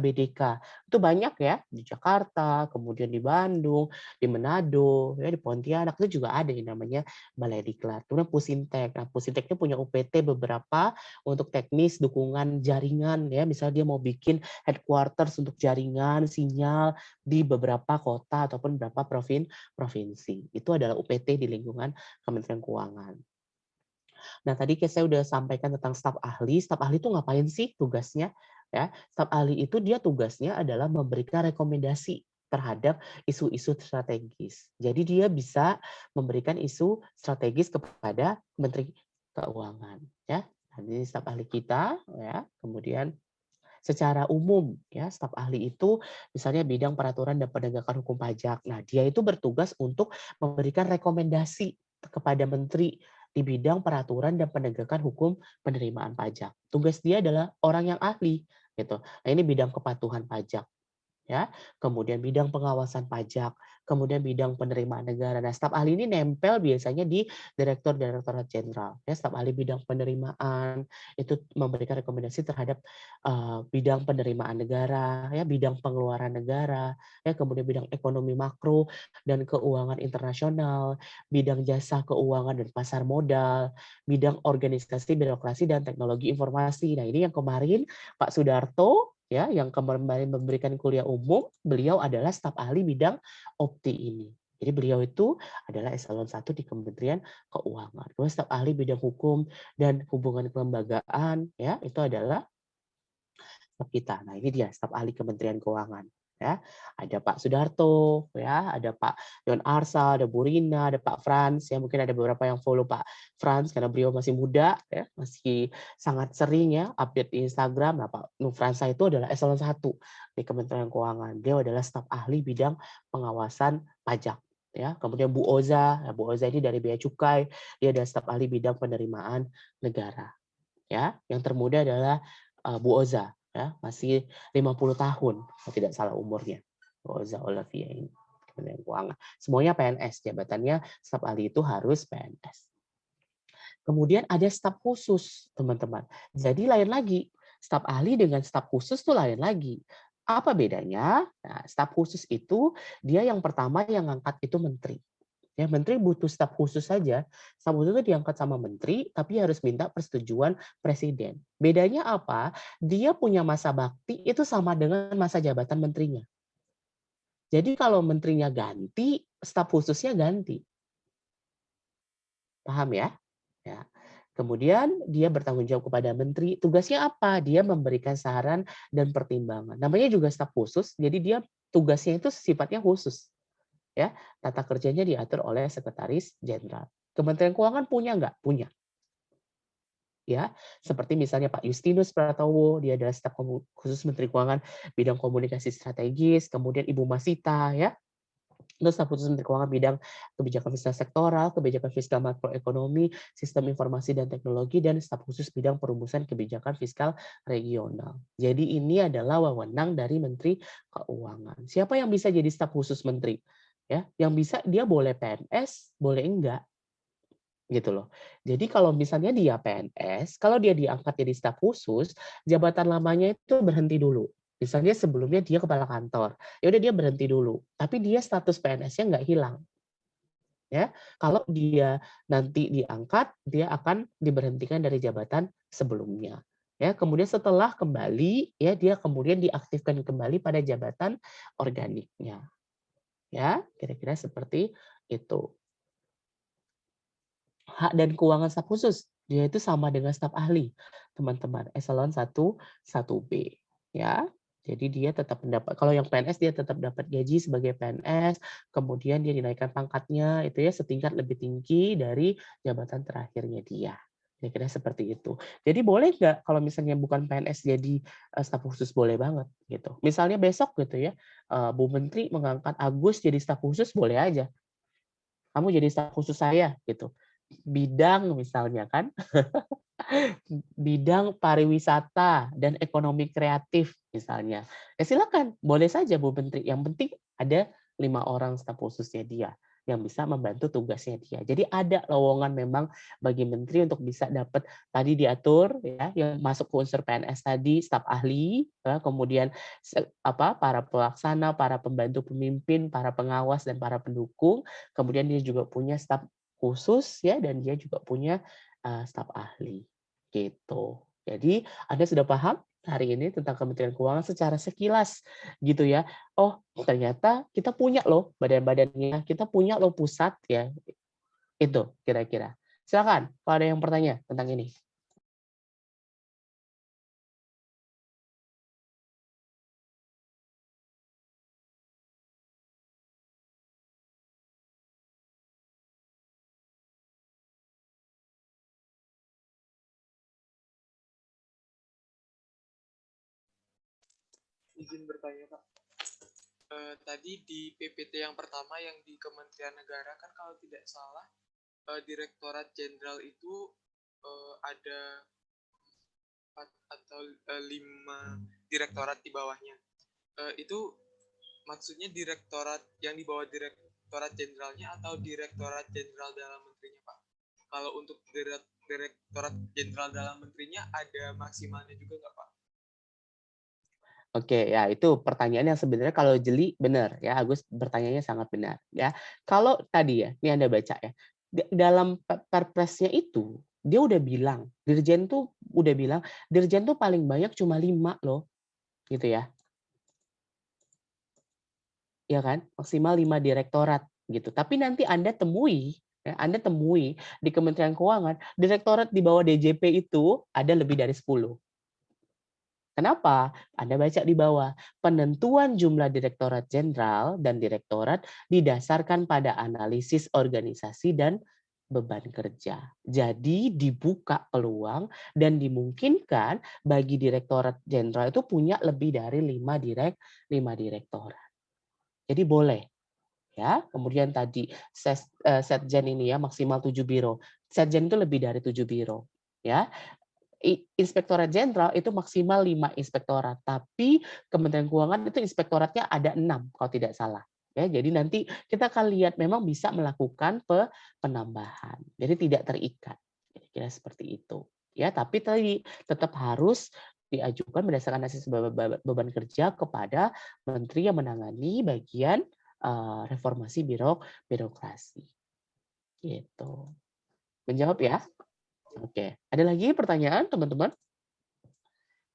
Itu banyak ya, di Jakarta, kemudian di Bandung, di Manado, ya di Pontianak itu juga ada yang namanya balai diklat. Kemudian Pusintek. Nah, Pusintek itu punya UPT beberapa untuk teknis dukungan jaringan ya, misalnya dia mau bikin headquarters untuk jaringan sinyal di beberapa kota ataupun beberapa provinsi. Itu adalah UPT di lingkungan Kementerian Keuangan. Nah, tadi saya udah sampaikan tentang staf ahli. Staf ahli itu ngapain sih tugasnya? Ya, staf ahli itu dia tugasnya adalah memberikan rekomendasi terhadap isu-isu strategis. Jadi dia bisa memberikan isu strategis kepada Menteri Keuangan. Ya, ini staf ahli kita. Ya, kemudian secara umum ya staf ahli itu misalnya bidang peraturan dan penegakan hukum pajak. Nah, dia itu bertugas untuk memberikan rekomendasi kepada menteri di bidang peraturan dan penegakan hukum penerimaan pajak. Tugas dia adalah orang yang ahli gitu. Nah, ini bidang kepatuhan pajak. Ya, kemudian bidang pengawasan pajak, kemudian bidang penerimaan negara. Nah, staf ahli ini nempel biasanya di Direktorat Jenderal. Ya, staf ahli bidang penerimaan itu memberikan rekomendasi terhadap bidang penerimaan negara, ya, bidang pengeluaran negara, ya, kemudian bidang ekonomi makro dan keuangan internasional, bidang jasa keuangan dan pasar modal, bidang organisasi birokrasi dan teknologi informasi. Nah, ini yang kemarin Pak Sudarto ya, yang kemarin memberikan kuliah umum, beliau adalah staf ahli bidang OPTI ini. Jadi beliau itu adalah eselon 1 di Kementerian Keuangan. Kemudian staf ahli bidang hukum dan hubungan kelembagaan, ya, itu adalah staf kita. Nah, ini dia staf ahli Kementerian Keuangan. Ya, ada Pak Sudarto, ya, ada Pak Yon Arsal, ada Bu Rina, ada Pak Frans, ya mungkin ada beberapa yang follow Pak Frans karena beliau masih muda, ya, masih sangat sering ya update di Instagram. Nah, Pak Nufransa itu adalah eselon 1 di Kementerian Keuangan. Dia adalah staf ahli bidang pengawasan pajak. Ya, kemudian Bu Oza, Bu Oza ini dari Bea Cukai, dia adalah staf ahli bidang penerimaan negara. Ya, yang termuda adalah Bu Oza. Ya, masih 50 tahun, kalau tidak salah umurnya. Oza Olivia ini. Kementerian Keuangan. Semuanya PNS, jabatannya staf ahli itu harus PNS. Kemudian ada staf khusus, teman-teman. Jadi lain lagi, staf ahli dengan staf khusus itu lain lagi. Apa bedanya? Nah, staf khusus itu dia yang pertama yang ngangkat itu menteri. Ya, menteri butuh staf khusus saja. Staf khusus itu diangkat sama menteri, tapi harus minta persetujuan presiden. Bedanya apa? Dia punya masa bakti itu sama dengan masa jabatan menterinya. Jadi kalau menterinya ganti, staf khususnya ganti. Paham ya? Ya. Kemudian dia bertanggung jawab kepada menteri. Tugasnya apa? Dia memberikan saran dan pertimbangan. Namanya juga staf khusus, jadi dia tugasnya itu sifatnya khusus. Ya, tata kerjanya diatur oleh Sekretaris Jenderal. Kementerian Keuangan punya nggak? Punya. Ya, seperti misalnya Pak Justinus Pratowo, dia adalah staf khusus Menteri Keuangan bidang komunikasi strategis, kemudian Ibu Masita ya, itu staf khusus Menteri Keuangan bidang kebijakan fiskal sektoral, kebijakan fiskal makroekonomi, sistem informasi dan teknologi, dan staf khusus bidang perumusan kebijakan fiskal regional. Jadi ini adalah wewenang dari Menteri Keuangan. Siapa yang bisa jadi staf khusus menteri? Ya, yang bisa dia boleh PNS, boleh enggak. Gitu loh. Jadi kalau misalnya dia PNS, kalau dia diangkat jadi staf khusus, jabatan lamanya itu berhenti dulu. Misalnya sebelumnya dia kepala kantor, ya udah dia berhenti dulu. Tapi dia status PNS-nya nggak hilang. Ya, kalau dia nanti diangkat, dia akan diberhentikan dari jabatan sebelumnya. Ya, kemudian setelah kembali, ya dia kemudian diaktifkan kembali pada jabatan organiknya. Ya, kira-kira seperti itu. Hak dan keuangan staf khusus, dia itu sama dengan staf ahli, teman-teman, eselon 1, 1B, ya. Jadi dia tetap mendapat, kalau yang PNS dia tetap dapat gaji sebagai PNS, kemudian dia dinaikkan pangkatnya itu ya setingkat lebih tinggi dari jabatan terakhirnya dia. Kira-kira seperti itu. Jadi boleh nggak kalau misalnya bukan PNS jadi staf khusus, boleh banget gitu. Misalnya besok gitu ya, Bu Menteri mengangkat Agus jadi staf khusus, boleh aja. Kamu jadi staf khusus saya gitu. Bidang misalnya kan, bidang pariwisata dan ekonomi kreatif misalnya. Ya silakan, boleh saja Bu Menteri. Yang penting ada 5 orang staf khususnya dia yang bisa membantu tugasnya dia. Jadi ada lowongan memang bagi menteri untuk bisa dapat tadi diatur ya, yang masuk ke unsur PNS tadi, staf ahli, ya, kemudian para pelaksana, para pembantu pemimpin, para pengawas dan para pendukung. Kemudian dia juga punya staf khusus ya, dan dia juga punya staf ahli gitu. Jadi Anda sudah paham hari ini tentang Kementerian Keuangan secara sekilas gitu ya. Oh, ternyata kita punya loh badan-badannya, kita punya loh pusat ya. Itu kira-kira. Silakan kalau ada yang bertanya tentang ini. Izin bertanya Pak. Tadi di PPT yang pertama yang di Kementerian Negara kan kalau tidak salah Direktorat Jenderal itu ada 4 atau 5 direktorat di bawahnya. Itu maksudnya direktorat yang di bawah Direktorat Jenderalnya atau Direktorat Jenderal dalam menterinya Pak? Kalau untuk Direktorat Jenderal dalam menterinya ada maksimalnya juga nggak Pak? Oke, ya itu pertanyaan yang sebenarnya kalau jeli benar ya, Agus bertanyanya sangat benar ya. Kalau tadi ya, ini Anda baca ya, dalam perpresnya itu dia udah bilang, Dirjen tuh udah bilang, Dirjen tuh paling banyak cuma 5 loh, gitu ya. Ya kan? Maksimal 5 direktorat gitu. Tapi nanti Anda temui di Kementerian Keuangan, direktorat di bawah DJP itu ada lebih dari 10. Kenapa? Anda baca di bawah. Penentuan jumlah direktorat jenderal dan direktorat didasarkan pada analisis organisasi dan beban kerja. Jadi dibuka peluang dan dimungkinkan bagi direktorat jenderal itu punya lebih dari 5 direktorat. Jadi boleh. Ya, kemudian tadi Setjen ini ya maksimal 7 biro. Setjen itu lebih dari 7 biro. Ya, Inspektorat Jenderal itu maksimal 5 inspektorat, tapi Kementerian Keuangan itu inspektoratnya ada 6 kalau tidak salah. Ya, jadi nanti kita akan lihat memang bisa melakukan penambahan. Jadi tidak terikat. Kira-kira seperti itu. Ya, tapi tadi tetap harus diajukan berdasarkan analisis beban kerja kepada menteri yang menangani bagian reformasi birokrasi. Gitu. Menjawab ya? Oke, ada lagi pertanyaan teman-teman?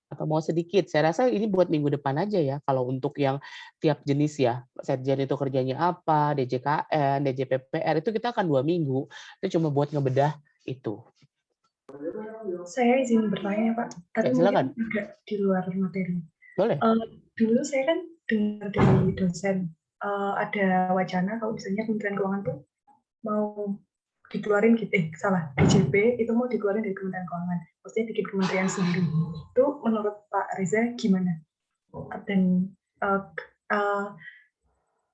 Atau mau sedikit? Saya rasa ini buat minggu depan aja ya, kalau untuk yang tiap jenis ya. Setjen itu kerjanya apa, DJKN, DJPPR, itu kita akan 2 minggu. Itu cuma buat ngebedah itu. Saya izin bertanya Pak, tapi silakan. mungkin agak di luar materi. Boleh. Dulu saya kan dengar dari dosen, ada wacana kalau misalnya Kementerian Keuangan tuh mau dikeluarin gitu, salah, DJP itu mau dikeluarin dari Kementerian Keuangan, maksudnya bikin kementerian sendiri. Itu menurut Pak Reza gimana? Dan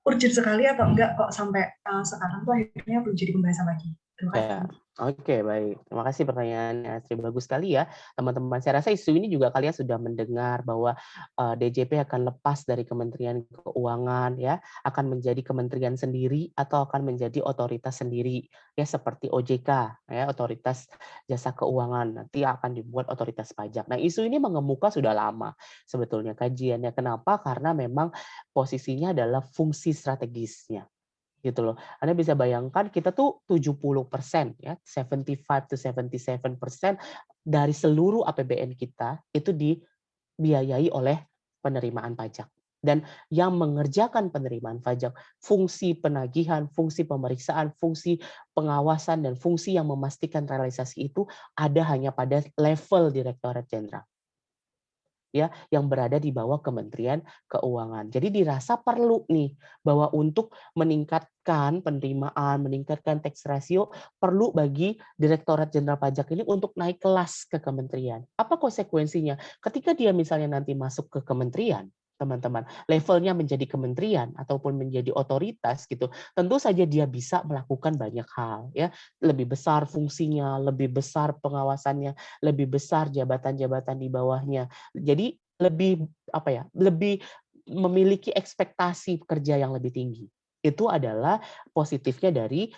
urgent sekali atau enggak kok sampai sekarang tuh akhirnya belum jadi pembahasan lagi? Terima kasih. Ya, oke, baik. Terima kasih pertanyaannya, Astri. Bagus sekali ya, teman-teman. Saya rasa isu ini juga kalian sudah mendengar bahwa DJP akan lepas dari Kementerian Keuangan, ya, akan menjadi kementerian sendiri atau akan menjadi otoritas sendiri, ya, seperti OJK, ya, Otoritas Jasa Keuangan. Nanti akan dibuat otoritas pajak. Nah, isu ini mengemuka sudah lama sebetulnya kajiannya. Kenapa? Karena memang posisinya adalah fungsi strategisnya. Gitu loh. Anda bisa bayangkan kita tuh 70% ya, 75-77% dari seluruh APBN kita itu dibiayai oleh penerimaan pajak. Dan yang mengerjakan penerimaan pajak, fungsi penagihan, fungsi pemeriksaan, fungsi pengawasan, dan fungsi yang memastikan realisasi itu ada hanya pada level Direktorat Jenderal, ya, yang berada di bawah Kementerian Keuangan. Jadi dirasa perlu nih bahwa untuk meningkatkan penerimaan, meningkatkan tax ratio, perlu bagi Direktorat Jenderal Pajak ini untuk naik kelas ke kementerian. Apa konsekuensinya? Ketika dia misalnya nanti masuk ke kementerian, teman-teman, levelnya menjadi kementerian ataupun menjadi otoritas gitu, tentu saja dia bisa melakukan banyak hal, ya, lebih besar fungsinya, lebih besar pengawasannya, lebih besar jabatan-jabatan di bawahnya. Jadi lebih lebih memiliki ekspektasi kerja yang lebih tinggi. Itu adalah positifnya dari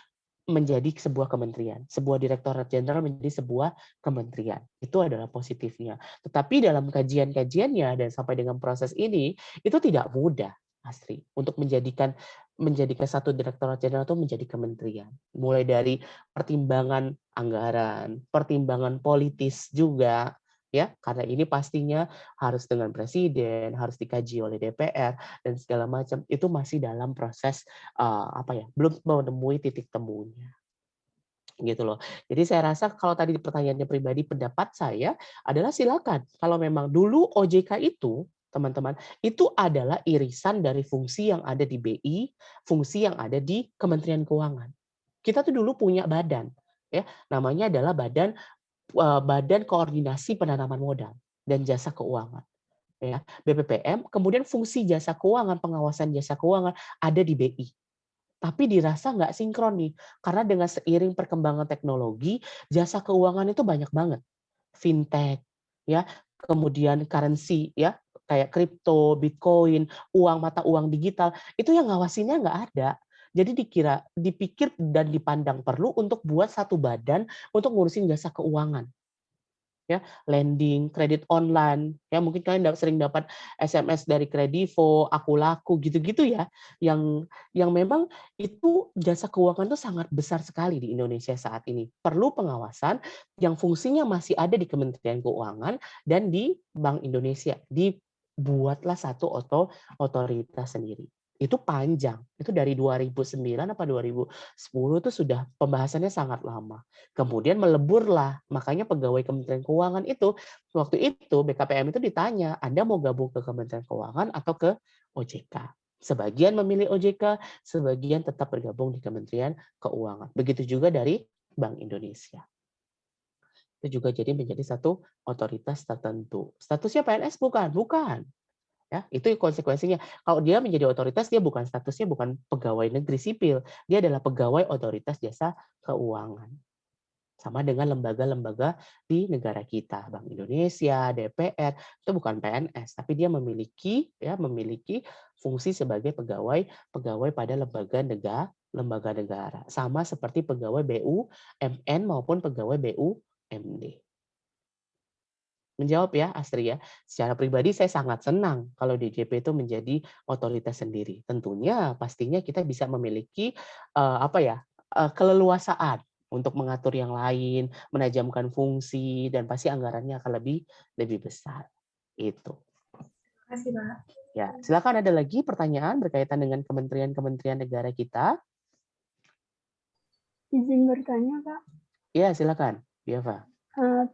menjadi sebuah kementerian, sebuah direktorat jenderal menjadi sebuah kementerian. Itu adalah positifnya. Tetapi dalam kajian-kajiannya dan sampai dengan proses ini, itu tidak mudah, Astri, untuk menjadikan satu direktorat jenderal itu menjadi kementerian. Mulai dari pertimbangan anggaran, pertimbangan politis juga, ya, karena ini pastinya harus dengan presiden, harus dikaji oleh DPR dan segala macam. Itu masih dalam proses belum menemui titik temunya. Gitu loh. Jadi saya rasa kalau tadi pertanyaannya pribadi, pendapat saya adalah silakan. Kalau memang dulu OJK itu, teman-teman, itu adalah irisan dari fungsi yang ada di BI, fungsi yang ada di Kementerian Keuangan. Kita tuh dulu punya badan, ya, namanya adalah Badan Koordinasi Penanaman Modal dan Jasa Keuangan, ya, BPPM. Kemudian fungsi jasa keuangan, pengawasan jasa keuangan ada di BI. Tapi dirasa nggak sinkron nih, karena dengan seiring perkembangan teknologi, jasa keuangan itu banyak banget. Fintech, ya, kemudian currency, ya, kayak kripto, Bitcoin, mata uang digital, itu yang ngawasinnya nggak ada. Jadi dipikir dan dipandang perlu untuk buat satu badan untuk ngurusin jasa keuangan. Ya, lending, kredit online, ya, mungkin kalian sering dapat SMS dari Kredivo, Aku Laku, gitu-gitu ya, yang memang itu jasa keuangan itu sangat besar sekali di Indonesia saat ini. Perlu pengawasan yang fungsinya masih ada di Kementerian Keuangan dan di Bank Indonesia. Dibuatlah satu otoritas sendiri. Itu panjang. Itu dari 2009 apa 2010 itu sudah pembahasannya sangat lama. Kemudian meleburlah, makanya pegawai Kementerian Keuangan itu, waktu itu BKPM itu ditanya, Anda mau gabung ke Kementerian Keuangan atau ke OJK? Sebagian memilih OJK, sebagian tetap bergabung di Kementerian Keuangan. Begitu juga dari Bank Indonesia. Itu juga jadi menjadi satu otoritas tertentu. Statusnya PNS bukan? Bukan. Ya, itu konsekuensinya. Kalau dia menjadi otoritas, dia statusnya bukan pegawai negeri sipil, dia adalah pegawai otoritas jasa keuangan. Sama dengan lembaga-lembaga di negara kita, Bank Indonesia, DPR, itu bukan PNS, tapi dia memiliki fungsi sebagai pegawai pada lembaga negara, sama seperti pegawai BUMN maupun pegawai BUMD. Menjawab ya, Astri ya. Secara pribadi saya sangat senang kalau DJP itu menjadi otoritas sendiri. Tentunya pastinya kita bisa memiliki keleluasaan untuk mengatur yang lain, menajamkan fungsi, dan pasti anggarannya akan lebih besar. Itu. Terima kasih, Pak. Ya, silakan ada lagi pertanyaan berkaitan dengan kementerian-kementerian negara kita. Izin bertanya, Pak. Ya, silakan, Biava.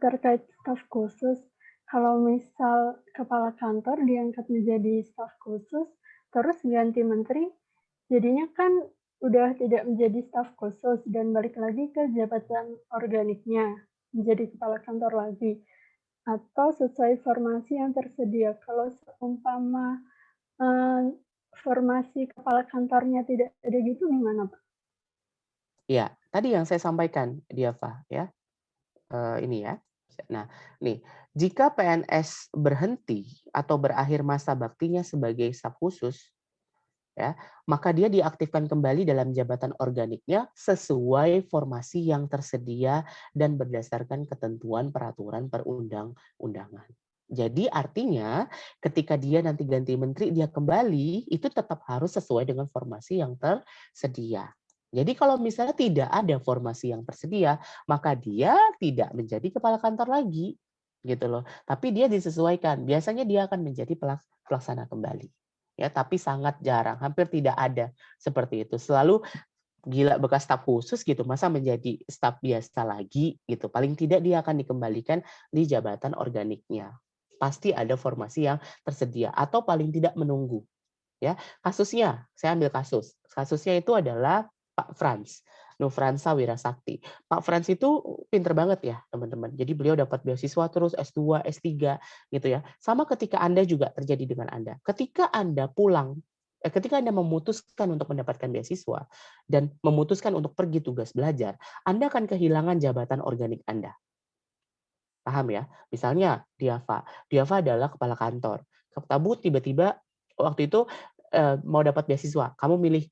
Terkait staf khusus, kalau misal kepala kantor diangkat menjadi staf khusus, terus ganti menteri, Jadinya kan udah tidak menjadi staf khusus dan balik lagi ke jabatan organiknya, menjadi kepala kantor lagi. Atau sesuai formasi yang tersedia. Kalau seumpama, formasi kepala kantornya tidak ada gitu gimana, Pak? Ya, tadi yang saya sampaikan, Diava, ya. Ini ya. Nah, nih, jika PNS berhenti atau berakhir masa baktinya sebagai staf khusus, ya, maka dia diaktifkan kembali dalam jabatan organiknya sesuai formasi yang tersedia dan berdasarkan ketentuan peraturan perundang-undangan. Jadi artinya ketika dia nanti ganti menteri, dia kembali, itu tetap harus sesuai dengan formasi yang tersedia. Jadi kalau misalnya tidak ada formasi yang tersedia, maka dia tidak menjadi kepala kantor lagi, gitu loh. Tapi dia disesuaikan. Biasanya dia akan menjadi pelaksana kembali. Ya, tapi sangat jarang, hampir tidak ada seperti itu. Selalu gila bekas staf khusus gitu, masa menjadi staf biasa lagi gitu. Paling tidak dia akan dikembalikan di jabatan organiknya. Pasti ada formasi yang tersedia atau paling tidak menunggu. Ya, kasusnya, saya ambil kasus. Kasusnya itu adalah Pak Frans, Nufransa Wirasakti. Pak Frans itu pinter banget ya, teman-teman. Jadi beliau dapat beasiswa terus S2, S3 gitu ya. Sama ketika Anda juga terjadi dengan Anda. Ketika Anda pulang, ketika Anda memutuskan untuk mendapatkan beasiswa dan memutuskan untuk pergi tugas belajar, Anda akan kehilangan jabatan organik Anda. Paham ya? Misalnya Diava. Diava adalah kepala kantor. Tabu tiba-tiba waktu itu mau dapat beasiswa, kamu milih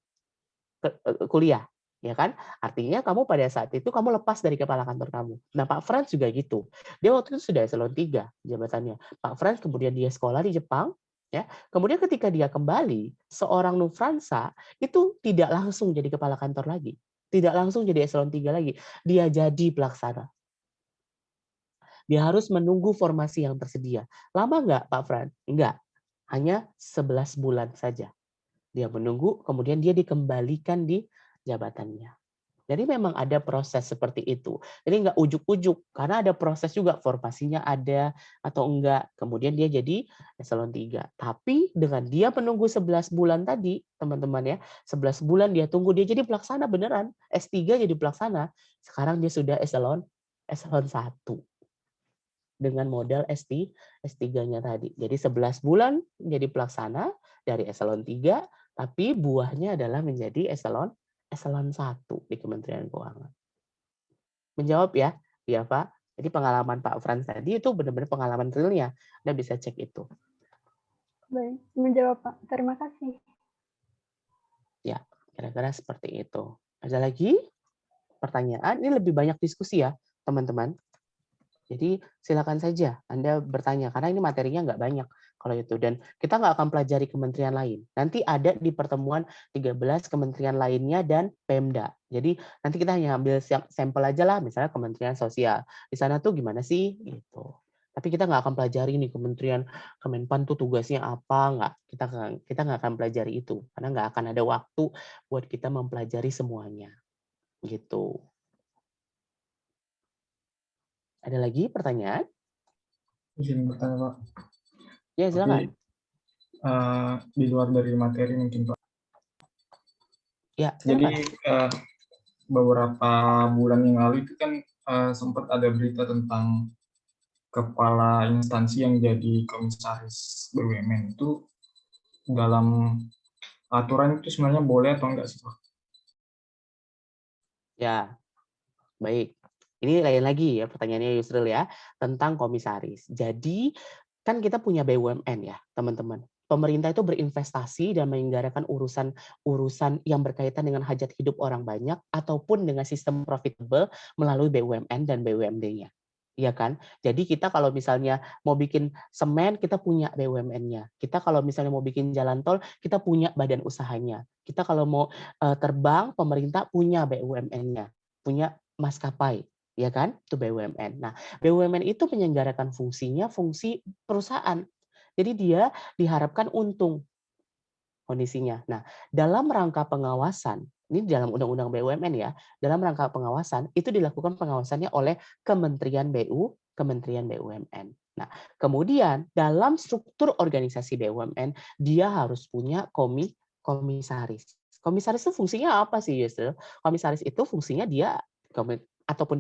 kuliah, ya kan? Artinya kamu pada saat itu kamu lepas dari kepala kantor kamu. Nah, Pak Frans juga gitu. Dia waktu itu sudah eselon 3 jabatannya. Pak Frans kemudian dia sekolah di Jepang, ya. Kemudian ketika dia kembali, seorang Nufransa itu tidak langsung jadi kepala kantor lagi. Tidak langsung jadi eselon 3 lagi. Dia jadi pelaksana. Dia harus menunggu formasi yang tersedia. Lama nggak, Pak Frans? Enggak. Hanya 11 bulan saja. Dia menunggu, kemudian dia dikembalikan di jabatannya. Jadi memang ada proses seperti itu. Jadi nggak ujuk-ujuk, karena ada proses juga, formasinya ada atau enggak. Kemudian dia jadi eselon 3. Tapi dengan dia menunggu 11 bulan tadi, teman-teman ya, 11 bulan dia tunggu, dia jadi pelaksana beneran. S3 jadi pelaksana. Sekarang dia sudah eselon 1 dengan modal S3-nya tadi. Jadi 11 bulan jadi pelaksana dari eselon 3, tapi buahnya adalah menjadi eselon 1 di Kementerian Keuangan. Menjawab ya, ya Pak. Jadi pengalaman Pak Frans tadi itu benar-benar pengalaman realnya. Anda bisa cek itu. Baik, menjawab, Pak. Terima kasih. Ya, kira-kira seperti itu. Ada lagi pertanyaan? Ini lebih banyak diskusi ya, teman-teman. Jadi silakan saja Anda bertanya, karena ini materinya nggak banyak kalau itu. Dan kita nggak akan pelajari kementerian lain. Nanti ada di pertemuan 13 kementerian lainnya dan Pemda. Jadi nanti kita hanya ambil sampel aja lah, misalnya Kementerian Sosial. Di sana tuh gimana sih? Gitu. Tapi kita nggak akan pelajari nih Kementerian Kemenpan tuh tugasnya apa, nggak. Kita nggak akan pelajari itu. Karena nggak akan ada waktu buat kita mempelajari semuanya. Gitu. Ada lagi pertanyaan? Izin bertanya, Pak. Ya, silakan. Di luar dari materi mungkin, Pak. Ya, jadi beberapa bulan yang lalu itu kan sempat ada berita tentang kepala instansi yang jadi komisaris BUMN itu dalam aturan itu sebenarnya boleh atau enggak sih, Pak? Ya, baik. Ini lain lagi ya pertanyaannya Yusril ya, tentang komisaris. Jadi kan kita punya BUMN ya, teman-teman. Pemerintah itu berinvestasi dan menyelenggarakan urusan yang berkaitan dengan hajat hidup orang banyak ataupun dengan sistem profitable melalui BUMN dan BUMD-nya. Iya kan? Jadi kita kalau misalnya mau bikin semen, kita punya BUMN-nya. Kita kalau misalnya mau bikin jalan tol, kita punya badan usahanya. Kita kalau mau terbang, pemerintah punya BUMN-nya, punya maskapai. Ya kan? Itu BUMN. Nah, BUMN itu menyelenggarakan fungsinya fungsi perusahaan. Jadi dia diharapkan untung kondisinya. Nah, dalam rangka pengawasan, ini dalam Undang-Undang BUMN ya, dalam rangka pengawasan itu dilakukan pengawasannya oleh Kementerian Kementerian BUMN. Nah, kemudian dalam struktur organisasi BUMN dia harus punya komisaris. Komisaris itu fungsinya apa sih, Yusril? Komisaris itu fungsinya dia ataupun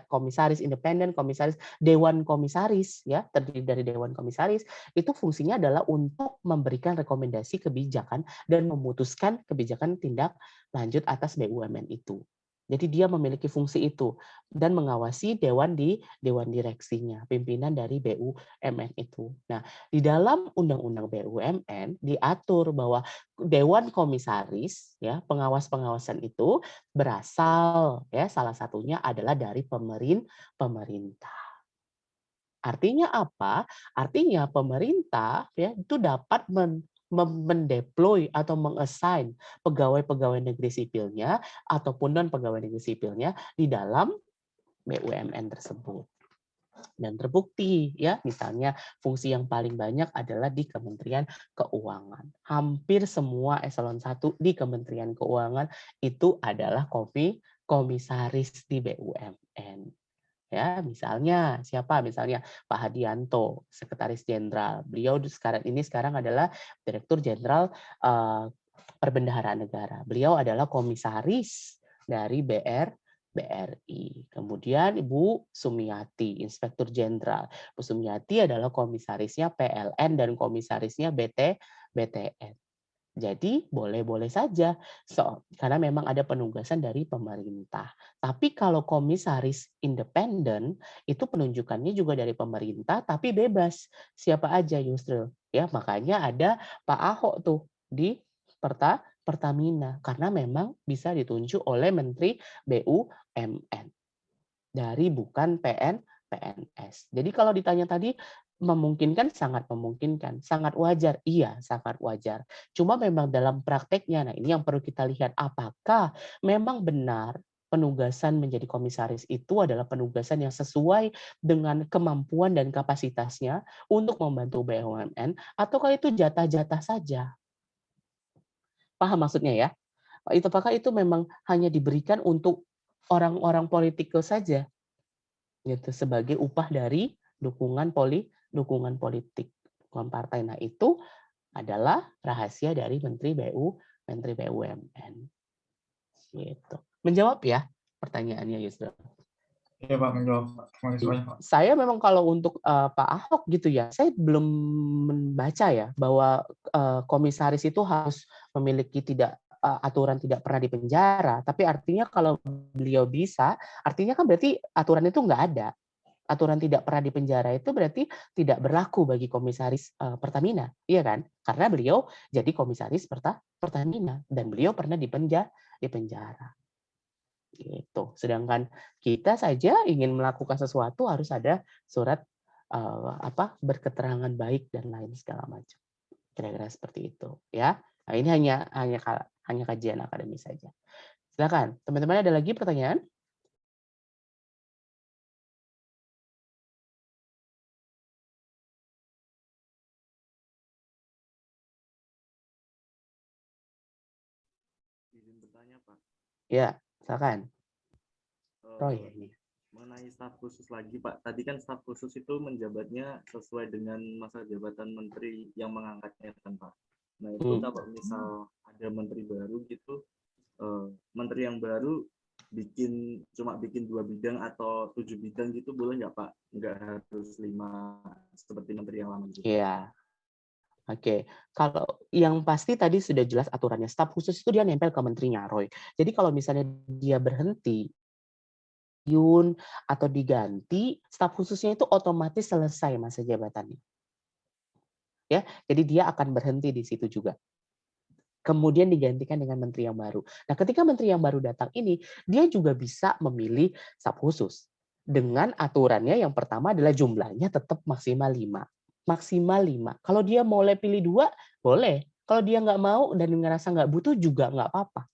komisaris independen, komisaris, dewan komisaris, ya, terdiri dari dewan komisaris, itu fungsinya adalah untuk memberikan rekomendasi kebijakan dan memutuskan kebijakan tindak lanjut atas BUMN itu. Jadi dia memiliki fungsi itu dan mengawasi dewan direksinya, pimpinan dari BUMN itu. Nah, di dalam Undang-Undang BUMN diatur bahwa dewan komisaris, ya, pengawas-pengawasan itu berasal, ya, salah satunya adalah dari pemerintah. Artinya apa? Artinya pemerintah, ya, itu dapat mendeploy atau mengassign pegawai-pegawai negeri sipilnya ataupun non pegawai negeri sipilnya di dalam BUMN tersebut. Dan terbukti, ya, misalnya fungsi yang paling banyak adalah di Kementerian Keuangan. Hampir semua eselon 1 di Kementerian Keuangan itu adalah komisaris di BUMN. Ya, misalnya siapa? Misalnya Pak Hadianto, Sekretaris Jenderal. Beliau sekarang adalah Direktur Jenderal Perbendaharaan Negara. Beliau adalah komisaris dari BRI. Kemudian Ibu Sumiati, Inspektur Jenderal. Bu Sumiati adalah komisarisnya PLN dan komisarisnya BTN. Jadi boleh-boleh saja, karena memang ada penugasan dari pemerintah. Tapi kalau komisaris independen, itu penunjukannya juga dari pemerintah, tapi bebas. Siapa aja, Yusril. Ya, makanya ada Pak Ahok tuh di Pertamina, karena memang bisa ditunjuk oleh Menteri BUMN. Dari bukan PNS. Jadi kalau ditanya tadi, memungkinkan, sangat memungkinkan, sangat wajar, iya sangat wajar. Cuma memang dalam prakteknya, nah ini yang perlu kita lihat, apakah memang benar penugasan menjadi komisaris itu adalah penugasan yang sesuai dengan kemampuan dan kapasitasnya untuk membantu BUMN, ataukah itu jatah-jatah saja? Paham maksudnya ya? Apakah itu memang hanya diberikan untuk orang-orang political saja, gitu, sebagai upah dari dukungan politik, dukungan partai. Nah, itu adalah rahasia dari Menteri BUMN. Gitu. Menjawab ya pertanyaannya, Yusril? Iya Pak, menjawab Pak. Terima kasih banyak Pak. Saya memang kalau untuk Pak Ahok gitu ya, saya belum membaca ya bahwa komisaris itu harus memiliki aturan tidak pernah dipenjara. Tapi artinya kalau beliau bisa, artinya kan berarti aturan itu nggak ada. Aturan tidak pernah dipenjara itu berarti tidak berlaku bagi komisaris Pertamina, iya kan? Karena beliau jadi komisaris Pertamina dan beliau pernah dipenjara. Gitu. Sedangkan kita saja ingin melakukan sesuatu harus ada surat berketerangan baik dan lain segala macam. Kira-kira seperti itu, ya. Nah, ini hanya kajian akademis saja. Silakan, teman-teman, ada lagi pertanyaan? Izin bertanya, Pak. Ya, silakan. Roy ini. Mengenai staf khusus lagi, Pak. Tadi kan staf khusus itu menjabatnya sesuai dengan masa jabatan menteri yang mengangkatnya, kan, Pak. Nah, itu kalau misal ada menteri baru gitu, menteri yang baru cuma bikin 2 bidang atau 7 bidang gitu, boleh nggak, Pak? Nggak harus 5 seperti menteri yang lama gitu. Iya. Oke, kalau yang pasti tadi sudah jelas aturannya. Staf khusus itu dia nempel ke menterinya, Roy. Jadi kalau misalnya dia berhenti, atau diganti, staf khususnya itu otomatis selesai masa jabatannya. Ya, jadi dia akan berhenti di situ juga. Kemudian digantikan dengan menteri yang baru. Nah, ketika menteri yang baru datang ini, dia juga bisa memilih staf khusus. Dengan aturannya yang pertama adalah jumlahnya tetap maksimal 5. Maksimal 5. Kalau dia boleh pilih 2, boleh. Kalau dia nggak mau dan ngerasa nggak butuh juga nggak apa-apa.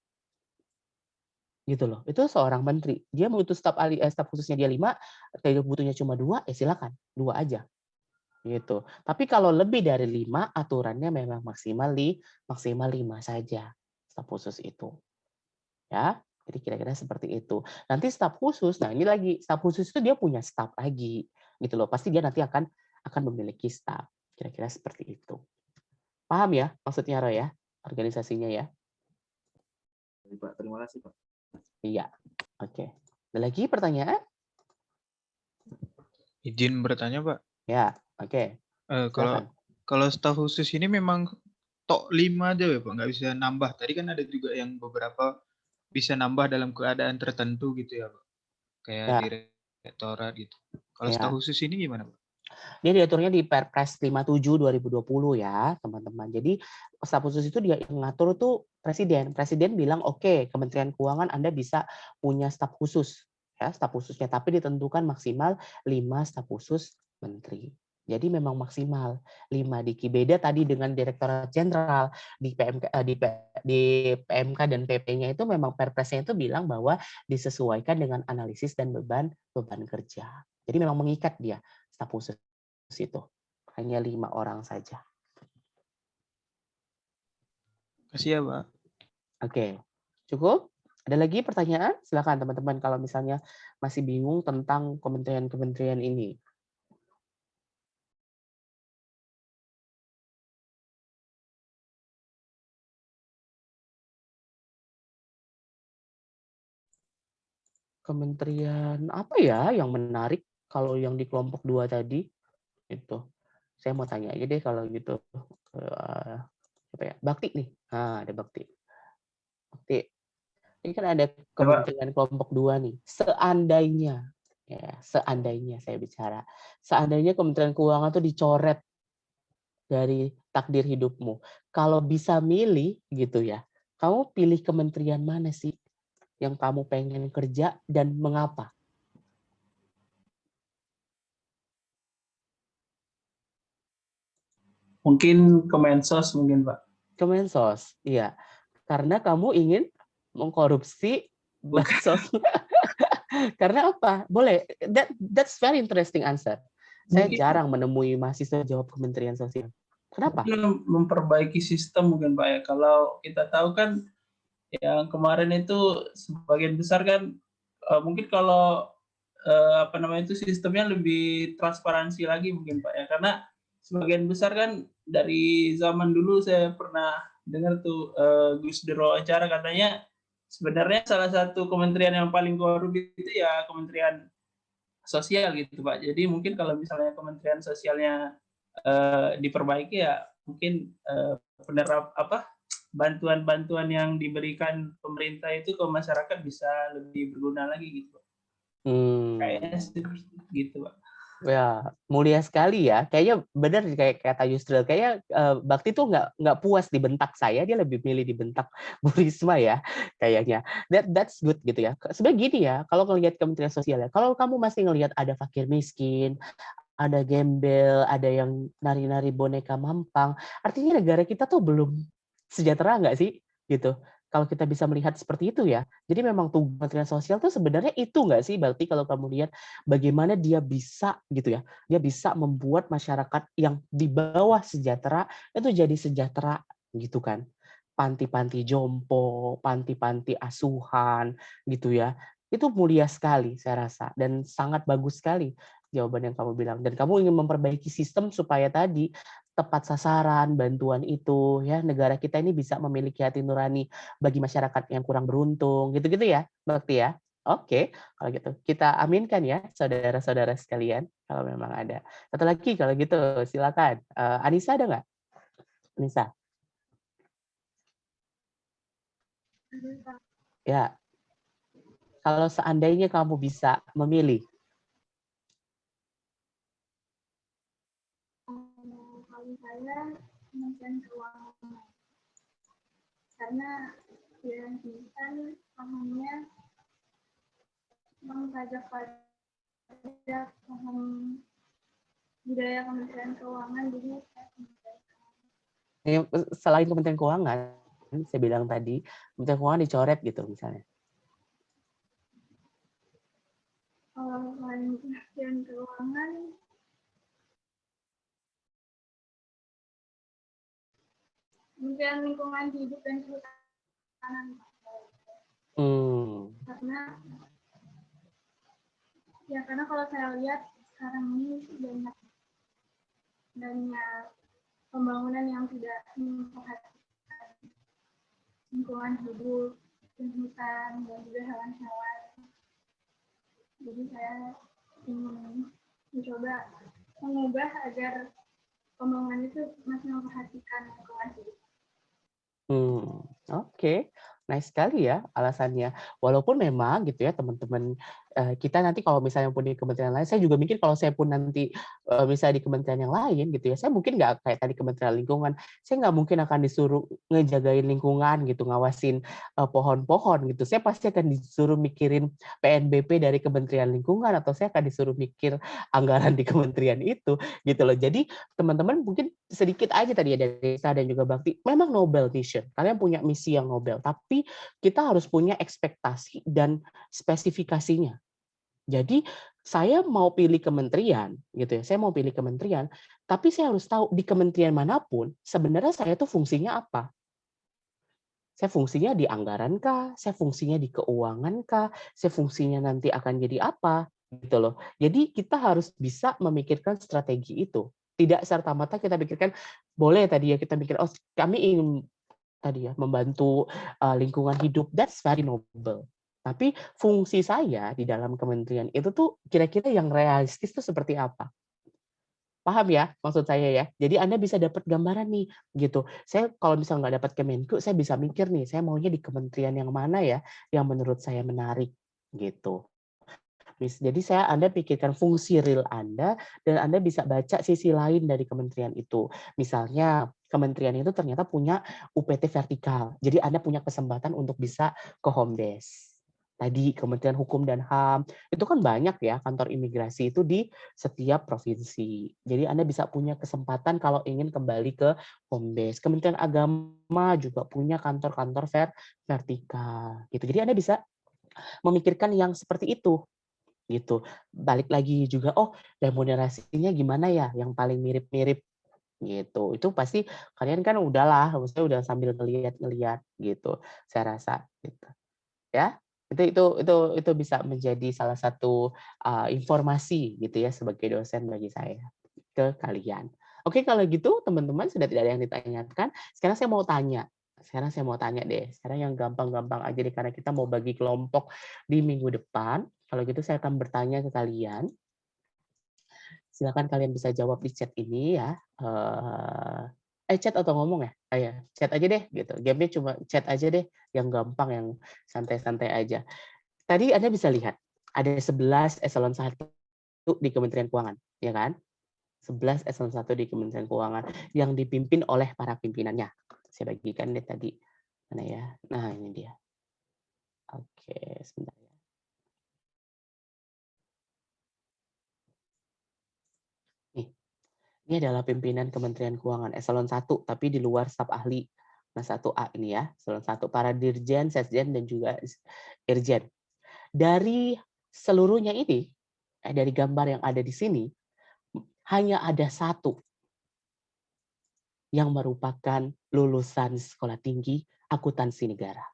Gitu loh. Itu seorang menteri. Dia butuh staf khususnya dia 5, kalau butuhnya cuma 2, ya silakan. 2 aja. Gitu. Tapi kalau lebih dari 5, aturannya memang maksimal 5 saja staf khusus itu. Ya. Jadi kira-kira seperti itu. Nanti staf khusus, nah ini lagi, staf khusus itu dia punya staf lagi. Gitu loh. Pasti dia nanti akan memiliki staf. Kira-kira seperti itu. Paham ya maksudnya, Roy ya? Organisasinya ya? Pak. Terima kasih, Pak. Iya, oke. Ada lagi pertanyaan? Izin bertanya, Pak. Ya, oke. Kalau Silakan. staf khusus ini memang tok 5 aja ya, Pak, nggak bisa nambah. Tadi kan ada juga yang beberapa bisa nambah dalam keadaan tertentu gitu ya, Pak. Kayak Ya, direktorat gitu. Kalau ya. staf khusus ini gimana, Pak? Dia diaturnya di Perpres 57 2020 ya, teman-teman. Jadi staf khusus itu dia yang ngatur tuh presiden. Presiden bilang, "Oke, Kementerian Keuangan Anda bisa punya staf khusus." Ya, staf khususnya, tapi ditentukan maksimal 5 staf khusus menteri. Jadi memang maksimal 5 Diki. Beda tadi dengan Direktorat Jenderal di PMK di PMK dan PP-nya itu memang Perpresnya itu bilang bahwa disesuaikan dengan analisis dan beban kerja. Jadi memang mengikat dia staf khusus itu. Hanya 5 orang saja. Kasih ya, Pak. Oke. Cukup? Ada lagi pertanyaan? Silakan teman-teman kalau misalnya masih bingung tentang kementerian-kementerian ini. Kementerian apa ya yang menarik kalau yang di kelompok 2 tadi? Itu. Saya mau tanya aja deh kalau gitu. Apa ya? Bakti nih. Nah, ada Bakti. Bakti. Ini kan ada kementerian kelompok 2 nih. Seandainya, ya, seandainya saya bicara, seandainya Kementerian Keuangan tuh dicoret dari takdir hidupmu. Kalau bisa milih gitu ya, kamu pilih kementerian mana sih yang kamu pengen kerja dan mengapa? Mungkin Kemensos mungkin, Pak. Kemensos, iya. Karena kamu ingin mengkorupsi bansos. Karena apa? Boleh. That's very interesting answer. Saya Mungkin jarang menemui mahasiswa jawab Kementerian Sosial. Kenapa? mungkin memperbaiki sistem mungkin, Pak ya. Kalau kita tahu kan yang kemarin itu sebagian besar kan mungkin kalau apa namanya itu sistemnya lebih transparansi lagi mungkin, Pak ya. Karena sebagian besar kan dari zaman dulu saya pernah dengar tuh Gus Dur wawancara katanya sebenarnya salah satu kementerian yang paling korup itu ya Kementerian Sosial gitu, Pak. Jadi mungkin kalau misalnya Kementerian Sosialnya diperbaiki ya mungkin bantuan-bantuan yang diberikan pemerintah itu ke masyarakat bisa lebih berguna lagi gitu, Pak. Kayaknya gitu, Pak. Ya, mulia sekali ya. Kayaknya benar kayak kata Yusril. Kayaknya Bakti tuh nggak puas dibentak saya, dia lebih milih dibentak Bu Risma ya, kayaknya. That's good gitu ya. Sebenarnya gini ya, kalau ngelihat Kementerian Sosial ya, kalau kamu masih ngelihat ada fakir miskin, ada gembel, ada yang nari-nari boneka mampang, artinya negara kita tuh belum sejahtera nggak sih, gitu. Kalau kita bisa melihat seperti itu ya. Jadi memang tugas Kementerian Sosial tuh sebenarnya itu nggak sih, berarti kalau kamu lihat bagaimana dia bisa gitu ya, dia bisa membuat masyarakat yang di bawah sejahtera itu jadi sejahtera gitu kan. Panti-panti jompo, panti-panti asuhan gitu ya. Itu mulia sekali saya rasa dan sangat bagus sekali jawaban yang kamu bilang. Dan kamu ingin memperbaiki sistem supaya tadi tepat sasaran, bantuan itu ya negara kita ini bisa memiliki hati nurani bagi masyarakat yang kurang beruntung, gitu-gitu ya, Bakti ya. Oke, kalau gitu kita aminkan ya, saudara-saudara sekalian, kalau memang ada. Satu lagi kalau gitu, silakan. Anissa ada nggak? Anissa. Ya. Kalau seandainya kamu bisa memilih. Kalau saya Kementerian Keuangan, karena ya kan pahamnya mengajak pada paham budaya Kementerian Keuangan, jadi Selain Kementerian Keuangan, saya bilang tadi, Kementerian Keuangan dicoret gitu misalnya. kalau selain Kementerian Keuangan, Kementerian Lingkungan Hidup dan Kehutanan. Karena kalau saya lihat sekarang ini banyak pembangunan yang tidak memperhatikan lingkungan hidup dan ikan dan juga hewan-hewan. Jadi saya ingin mencoba mengubah agar omongan itu masih memperhatikan lingkungan hidup. Oke. Nice sekali ya alasannya. Walaupun memang gitu ya teman-teman, kita nanti kalau misalnya pun di kementerian lain, saya juga mikir kalau saya pun nanti, misalnya di kementerian yang lain gitu ya, saya mungkin nggak kayak tadi Kementerian Lingkungan, saya nggak mungkin akan disuruh ngejagain lingkungan gitu, ngawasin, pohon-pohon gitu. Saya pasti akan disuruh mikirin PNBP dari Kementerian Lingkungan atau saya akan disuruh mikir anggaran di kementerian itu, gitu loh. Jadi teman-teman mungkin sedikit aja tadi ya dari Risa dan juga Bakti, memang Nobel mission, kalian punya misi yang Nobel, tapi kita harus punya ekspektasi dan spesifikasinya. Jadi saya mau pilih kementerian, gitu ya. Saya mau pilih kementerian, tapi saya harus tahu di kementerian manapun sebenarnya saya tuh fungsinya apa. Saya fungsinya di anggaran kah? Saya fungsinya di keuangan kah? Saya fungsinya nanti akan jadi apa? Gitu loh. Jadi kita harus bisa memikirkan strategi itu. Tidak serta-merta kita pikirkan, boleh tadi ya kita pikir, oh kami ingin tadi ya membantu lingkungan hidup, that's very noble. Tapi fungsi saya di dalam kementerian itu tuh kira-kira yang realistis tuh seperti apa? Paham ya maksud saya ya? Jadi Anda bisa dapat gambaran nih gitu. Saya kalau misalnya nggak dapat Kemenku, saya bisa mikir nih, saya maunya di kementerian yang mana ya yang menurut saya menarik gitu. Jadi Anda pikirkan fungsi real Anda dan Anda bisa baca sisi lain dari kementerian itu. Misalnya kementerian itu ternyata punya UPT vertikal. Jadi Anda punya kesempatan untuk bisa ke home desk. Tadi Kementerian Hukum dan HAM, itu kan banyak ya kantor imigrasi itu di setiap provinsi. Jadi Anda bisa punya kesempatan kalau ingin kembali ke home desk. Kementerian Agama juga punya kantor-kantor vertikal gitu. Jadi Anda bisa memikirkan yang seperti itu gitu. Balik lagi juga, oh remunerasinya gimana ya yang paling mirip-mirip gitu. Itu pasti kalian kan udahlah, maksudnya udah sambil ngelihat gitu. Saya rasa gitu. Ya. Itu bisa menjadi salah satu informasi gitu ya sebagai dosen bagi saya ke kalian. Oke, kalau gitu teman-teman sudah tidak ada yang ditanyakan. Sekarang saya mau tanya deh. Sekarang yang gampang-gampang aja deh karena kita mau bagi kelompok di minggu depan. Kalau gitu saya akan bertanya ke kalian. Silakan kalian bisa jawab di chat ini ya. Chat atau ngomong ya? Ya, chat aja deh gitu. Game-nya cuma chat aja deh yang gampang, yang santai-santai aja. Tadi Anda bisa lihat ada 11 eselon 1 di Kementerian Keuangan, ya kan? 11 eselon 1 di Kementerian Keuangan yang dipimpin oleh para pimpinannya. Saya bagikan deh tadi. Mana ya? Nah, ini dia. Oke, sebentar ya. Ini adalah pimpinan Kementerian Keuangan eselon 1 tapi di luar staf ahli. Nah, 1A ini ya, eselon 1 para dirjen, sekjen dan juga irjen. Dari seluruhnya ini, dari gambar yang ada di sini, hanya ada satu yang merupakan lulusan sekolah tinggi akuntansi negara.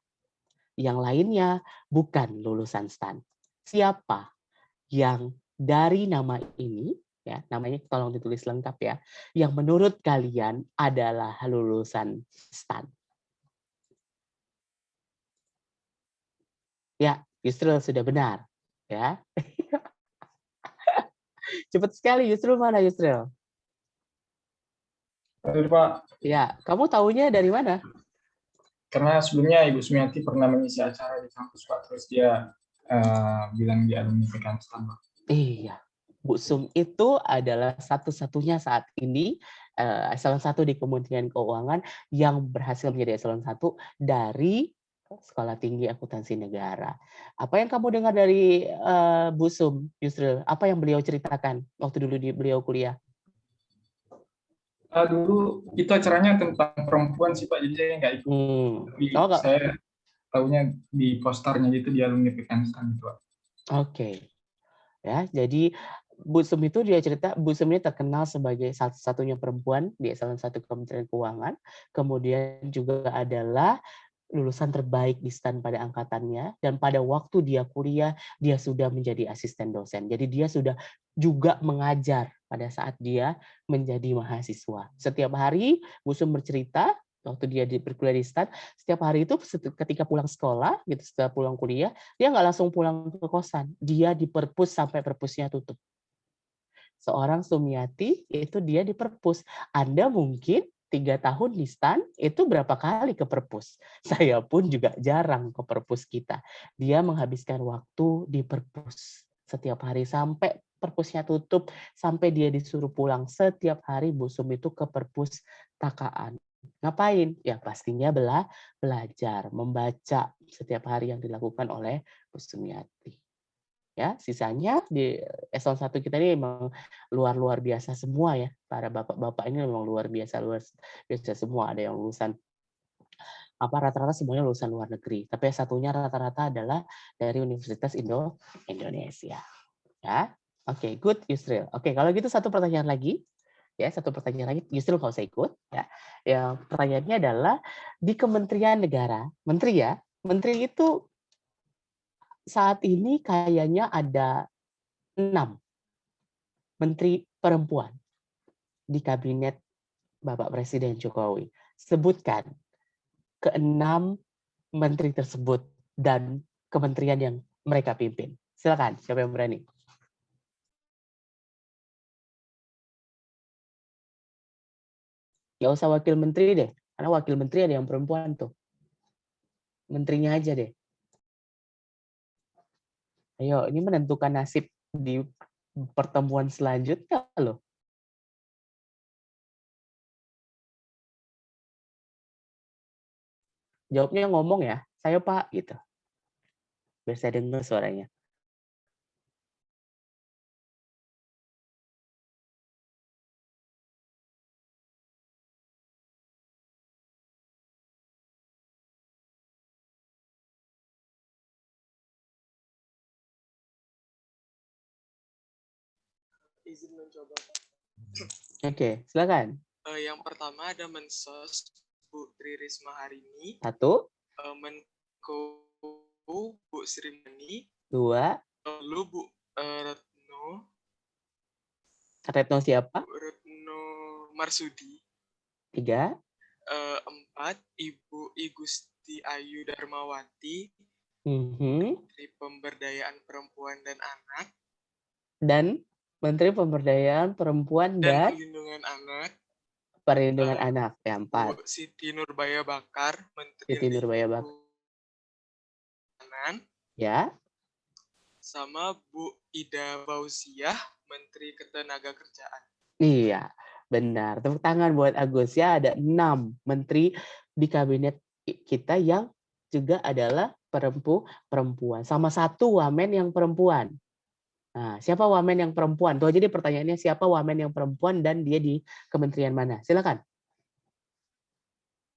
Yang lainnya bukan lulusan STAN. Siapa yang dari nama ini, ya namanya tolong ditulis lengkap ya, yang menurut kalian adalah lulusan STAN? Ya, Yusril sudah benar. Ya. Cepat sekali, Yusril mana Yusril? Betul, Pak. Ya, kamu tahunya dari mana? Karena sebelumnya Ibu Sumiati pernah mengisi acara di kampus, Pak. Terus dia bilang di alumni PKN STAN, Pak. Iya. Bu Sum itu adalah satu-satunya saat ini eselon 1 di Kementerian Keuangan yang berhasil menjadi eselon 1 dari Sekolah Tinggi Akuntansi Negara. Apa yang kamu dengar dari Bu Sum, Yusril? Apa yang beliau ceritakan waktu dulu beliau kuliah? Dulu itu acaranya tentang perempuan sih Pak, jadi saya nggak ikut. Tapi saya tahunya di posternya gitu di alumni PKN STAN gitu Pak. Oke. Ya, jadi Bu Sum itu dia cerita, Bu Sum ini terkenal sebagai satu-satunya perempuan di eselon 1 Kementerian Keuangan. Kemudian juga adalah lulusan terbaik di STAN pada angkatannya, dan pada waktu dia kuliah dia sudah menjadi asisten dosen. Jadi dia sudah juga mengajar pada saat dia menjadi mahasiswa. Setiap hari Bu Sum bercerita waktu dia berkuliah di STAN, setiap hari itu ketika pulang sekolah, gitu, setelah pulang kuliah, dia nggak langsung pulang ke kosan. Dia di perpus sampai perpusnya tutup. Seorang Sumiati itu dia di perpus. Anda mungkin 3 tahun di STAN itu berapa kali ke perpus? Saya pun juga jarang ke perpus kita. Dia menghabiskan waktu di perpus setiap hari sampai perpusnya tutup, sampai dia disuruh pulang setiap hari Bu Sum itu ke perpustakaan. Ngapain? Ya pastinya belajar, membaca setiap hari yang dilakukan oleh Bu Sumiati. Ya, sisanya di eselon 1 kita ini memang luar biasa semua ya. Para bapak-bapak ini memang luar biasa semua. Ada yang lulusan rata-rata semuanya lulusan luar negeri. Tapi satunya rata-rata adalah dari Universitas Indonesia. Ya. Oke, good Yusril. Oke, kalau gitu satu pertanyaan lagi. Ya, satu pertanyaan lagi. Yusril nggak usah ikut. Ya. Yang pertanyaannya adalah di Kementerian Negara, menteri itu saat ini kayaknya ada 6 menteri perempuan di kabinet Bapak Presiden Jokowi. Sebutkan ke-6 menteri tersebut dan kementerian yang mereka pimpin. Silakan, siapa yang berani? Nggak usah wakil menteri deh, karena wakil menteri ada yang perempuan tuh. Menterinya aja deh. Ayo, ini menentukan nasib di pertemuan selanjutnya loh. Jawabnya ngomong ya, saya Pak, gitu. Biar saya dengar suaranya. Izin mencoba. Oke, silakan. Yang pertama ada Mensos Bu Tri Risma hari ini. 1, Menko Bu Sri Mulyani. 2, lalu Bu Retno. Retno siapa? Bu Retno Marsudi. 3, 4, Ibu I Gusti Ayu Darmawati. mhm, Menteri Pemberdayaan Perempuan dan Anak. dan Menteri Pemberdayaan Perempuan dan Perlindungan Anak. Anak. Ya, 4. Bu Siti Nurbaya Bakar, Menteri Siti Nurbaya Bakar. Lingkungan. Ya. Sama Bu Ida Fauziah, Menteri Ketenagakerjaan. Iya, benar. Tepuk tangan buat Agus ya. Ada 6 menteri di kabinet kita yang juga adalah perempuan. Sama 1 wamen yang perempuan. Nah, siapa wamen yang perempuan? Tuh, jadi pertanyaannya siapa wamen yang perempuan dan dia di kementerian mana? Silakan.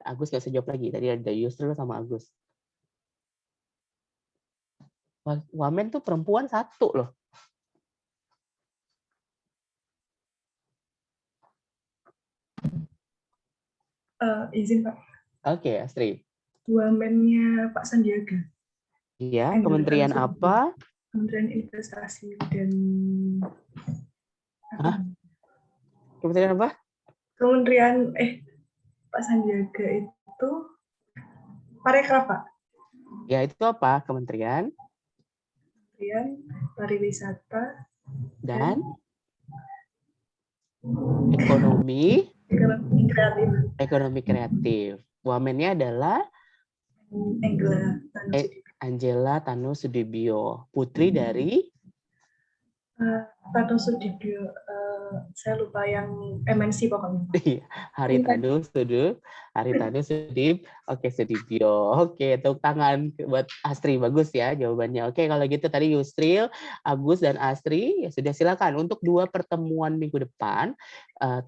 Agus nggak usah jawab lagi. Tadi ada Yusril sama Agus. Wamen tuh perempuan 1 loh. Izin Pak. Oke, Astrid. Wamennya Pak Sandiaga. Iya, kementerian apa? Kementerian Investasi dan Hah? Kementerian apa? Kementerian Pak Sandiaga itu Parekraf, Pak. Ya, itu apa? Kementerian Pariwisata dan Ekonomi Kreatif. Ekonomi Kreatif. Wamennya adalah Angela Tanu Sudibyo, putri dari Tanu Sudibyo. Saya lupa yang MNC pokoknya. Haritanu Sudib. Oke, Sudibyo. Oke, tepuk tangan buat Astri. Bagus ya jawabannya. Oke, kalau gitu tadi Yusril, Agus, dan Astri. Ya sudah, silakan. Untuk 2 pertemuan minggu depan,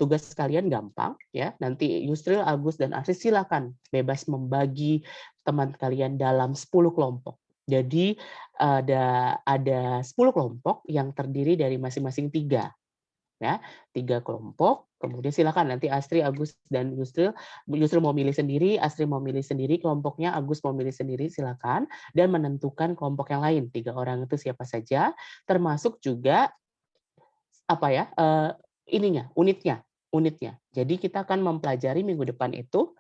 tugas kalian gampang. Ya, nanti Yusril, Agus, dan Astri silakan bebas membagi teman kalian dalam 10 kelompok. Jadi ada 10 kelompok yang terdiri dari masing-masing 3. Ya, 3 kelompok. Kemudian silakan nanti Astri, Agus, dan Yusril mau milih sendiri, Astri mau milih sendiri kelompoknya, Agus mau milih sendiri, silakan, dan menentukan kelompok yang lain. 3 orang itu siapa saja, termasuk juga unitnya. Jadi kita akan mempelajari minggu depan itu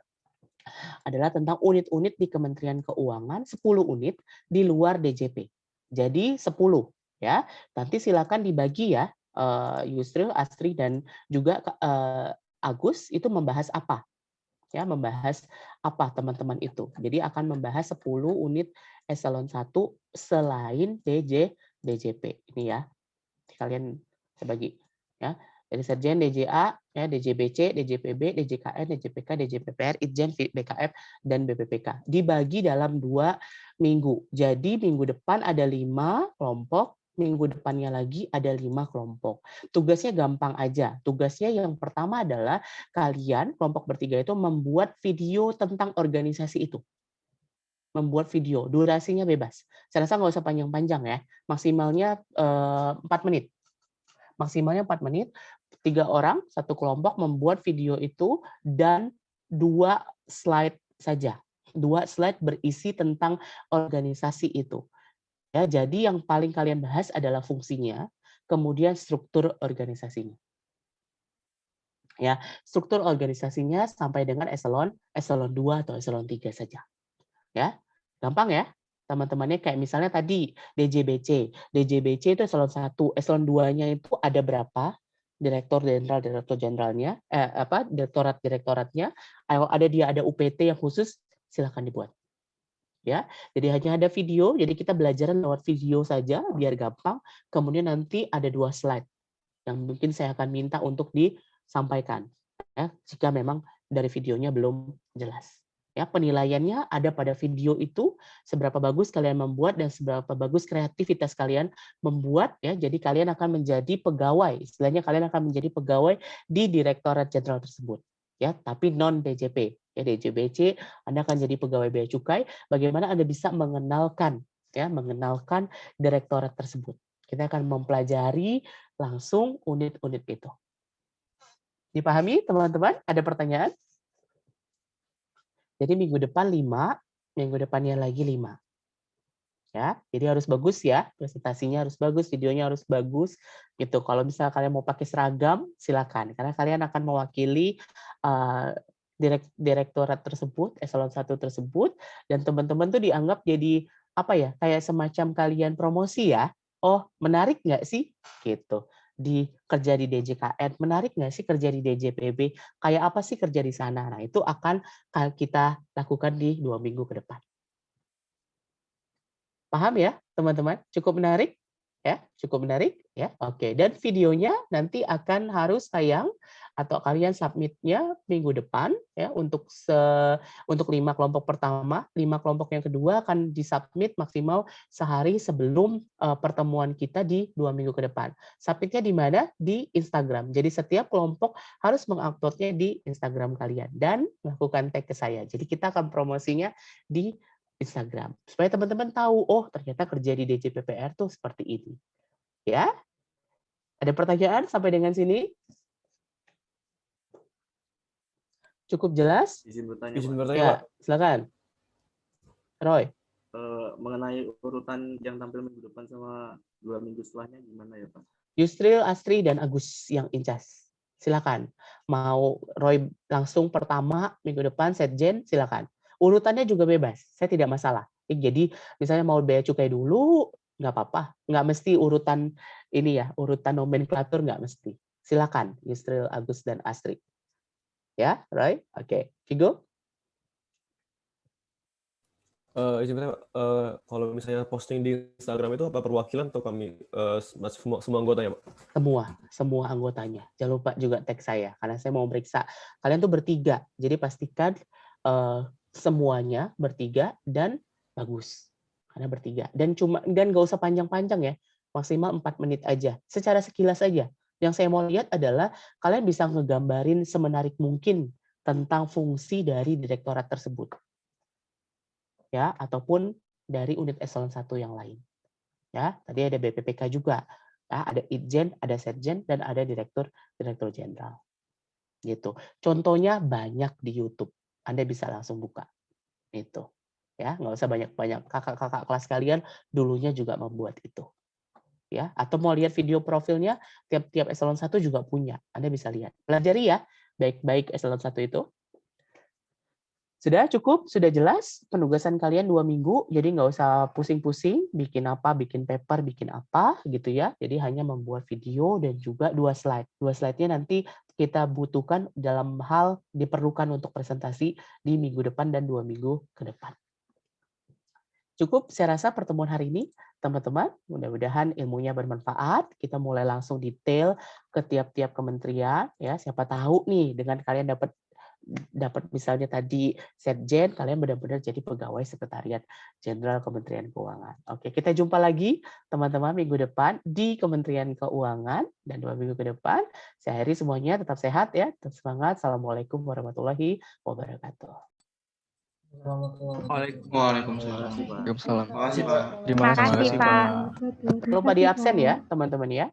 adalah tentang unit-unit di Kementerian Keuangan, 10 unit di luar DJP. Jadi 10 ya. Nanti silakan dibagi ya, Yusril, Astri dan juga Agus itu membahas apa? Ya, membahas apa teman-teman itu. Jadi akan membahas 10 unit eselon 1 selain DJP. Ini ya. Kalian saya bagi ya. Dari Serjen, DJA, ya, DJBC, DJPB, DJKN, DJPK, DJPPR, Itjen, BKF, dan BPPK. Dibagi dalam 2 minggu. Jadi minggu depan ada 5 kelompok, minggu depannya lagi ada 5 kelompok. Tugasnya gampang aja. Tugasnya yang pertama adalah kalian, kelompok bertiga itu membuat video tentang organisasi itu. Membuat video, durasinya bebas. Saya rasa nggak usah panjang-panjang ya. Maksimalnya 4 menit. Maksimalnya 4 menit. 3 orang, 1 kelompok membuat video itu dan 2 slide saja. 2 slide berisi tentang organisasi itu. Ya, jadi yang paling kalian bahas adalah fungsinya, kemudian struktur organisasinya. Ya, struktur organisasinya sampai dengan eselon 2 atau eselon 3 saja. Ya, gampang ya. Teman-temannya kayak misalnya tadi DJBC. DJBC itu eselon 1, eselon 2-nya itu ada berapa? Direktur jenderalnya, direktoratnya, ada UPT yang khusus, silakan dibuat. Ya, jadi hanya ada video, jadi kita belajar lewat video saja biar gampang. Kemudian nanti ada 2 slide yang mungkin saya akan minta untuk disampaikan. Ya, jika memang dari videonya belum jelas. Ya, penilaiannya ada pada video itu, seberapa bagus kalian membuat dan seberapa bagus kreativitas kalian membuat ya. Jadi kalian akan menjadi pegawai, istilahnya kalian akan menjadi pegawai di Direktorat Jenderal tersebut ya, tapi non DJP. Ya, DJBC Anda akan jadi pegawai bea cukai, bagaimana Anda bisa mengenalkan direktorat tersebut. Kita akan mempelajari langsung unit-unit itu. Dipahami teman-teman? Ada pertanyaan? Jadi minggu depan 5, minggu depannya lagi 5. Ya, jadi harus bagus ya, presentasinya harus bagus, videonya harus bagus gitu. Kalau misalnya kalian mau pakai seragam, silakan karena kalian akan mewakili direktorat tersebut, eselon 1 tersebut, dan teman-teman tuh dianggap jadi apa ya, kayak semacam kalian promosi ya. Oh, menarik nggak sih? Gitu. Kerja di DJKN, menarik nggak sih kerja di DJPB? Kayak apa sih kerja di sana? Nah, itu akan kita lakukan di 2 minggu ke depan. Paham ya, teman-teman? Cukup menarik? Ya, cukup menarik ya. Oke, dan videonya nanti akan harus tayang atau kalian submitnya minggu depan ya untuk 5 kelompok pertama, 5 kelompok yang kedua akan disubmit maksimal sehari sebelum pertemuan kita di 2 minggu ke depan. Submitnya di mana? Di Instagram. Jadi setiap kelompok harus menguploadnya di Instagram kalian dan melakukan tag ke saya. Jadi kita akan promosinya di Instagram supaya teman-teman tahu, oh ternyata kerja di DJPPR tuh seperti ini. Ya, ada pertanyaan sampai dengan sini? Cukup jelas? Izin bertanya, bertanya, ya, Pak. silakan. Roy. Mengenai urutan yang tampil minggu depan sama 2 minggu setelahnya gimana ya Pak? Yusril, Astri, dan Agus yang incas. Silakan. Mau Roy langsung pertama minggu depan, Setjen, silakan. Urutannya juga bebas, saya tidak masalah. Jadi misalnya mau bea cukai dulu, nggak apa-apa. Nggak mesti urutan ini ya, urutan nomenklatur nggak mesti. Silakan, Yusril, Agus, dan Astri. Ya, Roy? Oke. Vigo? Izin bertanya, Pak. Kalau misalnya posting di Instagram itu apa perwakilan atau kami semua anggotanya, Pak? Semua anggotanya. Jangan lupa juga tag saya, karena saya mau meriksa. Kalian tuh bertiga, jadi pastikan semuanya bertiga dan bagus karena bertiga dan nggak usah panjang-panjang ya, maksimal 4 menit aja secara sekilas aja. Yang saya mau lihat adalah kalian bisa ngegambarin semenarik mungkin tentang fungsi dari direktorat tersebut ya, ataupun dari unit eselon 1 yang lain ya. Tadi ada BPPK juga ya, ada Itjen, ada Setjen, dan ada direktur jenderal gitu. Contohnya banyak di YouTube. Anda bisa langsung buka itu ya, nggak usah banyak-banyak. Kakak-kakak kelas kalian dulunya juga membuat itu ya, atau mau lihat video profilnya tiap eselon 1 juga punya, Anda bisa lihat, pelajari ya baik-baik eselon 1 itu. Sudah cukup? Sudah jelas? Penugasan kalian 2 minggu, jadi nggak usah pusing-pusing, bikin apa, bikin paper, bikin apa, gitu ya. Jadi hanya membuat video dan juga 2 slide. 2 slide-nya nanti kita butuhkan dalam hal diperlukan untuk presentasi di minggu depan dan 2 minggu ke depan. Cukup, saya rasa pertemuan hari ini, teman-teman. Mudah-mudahan ilmunya bermanfaat. Kita mulai langsung detail ke tiap-tiap kementerian. Ya, siapa tahu nih dengan kalian dapat misalnya tadi Setjen, kalian benar-benar jadi pegawai Sekretariat Jenderal Kementerian Keuangan. Oke, kita jumpa lagi teman-teman minggu depan di Kementerian Keuangan dan 2 minggu ke depan. Saya akhiri semuanya, tetap sehat ya, tetap semangat. Assalamualaikum warahmatullahi wabarakatuh. Waalaikumsalam. Terima kasih, Pak. Terima kasih, Pak. Terima kasih, Lupa di absen ya teman-teman ya.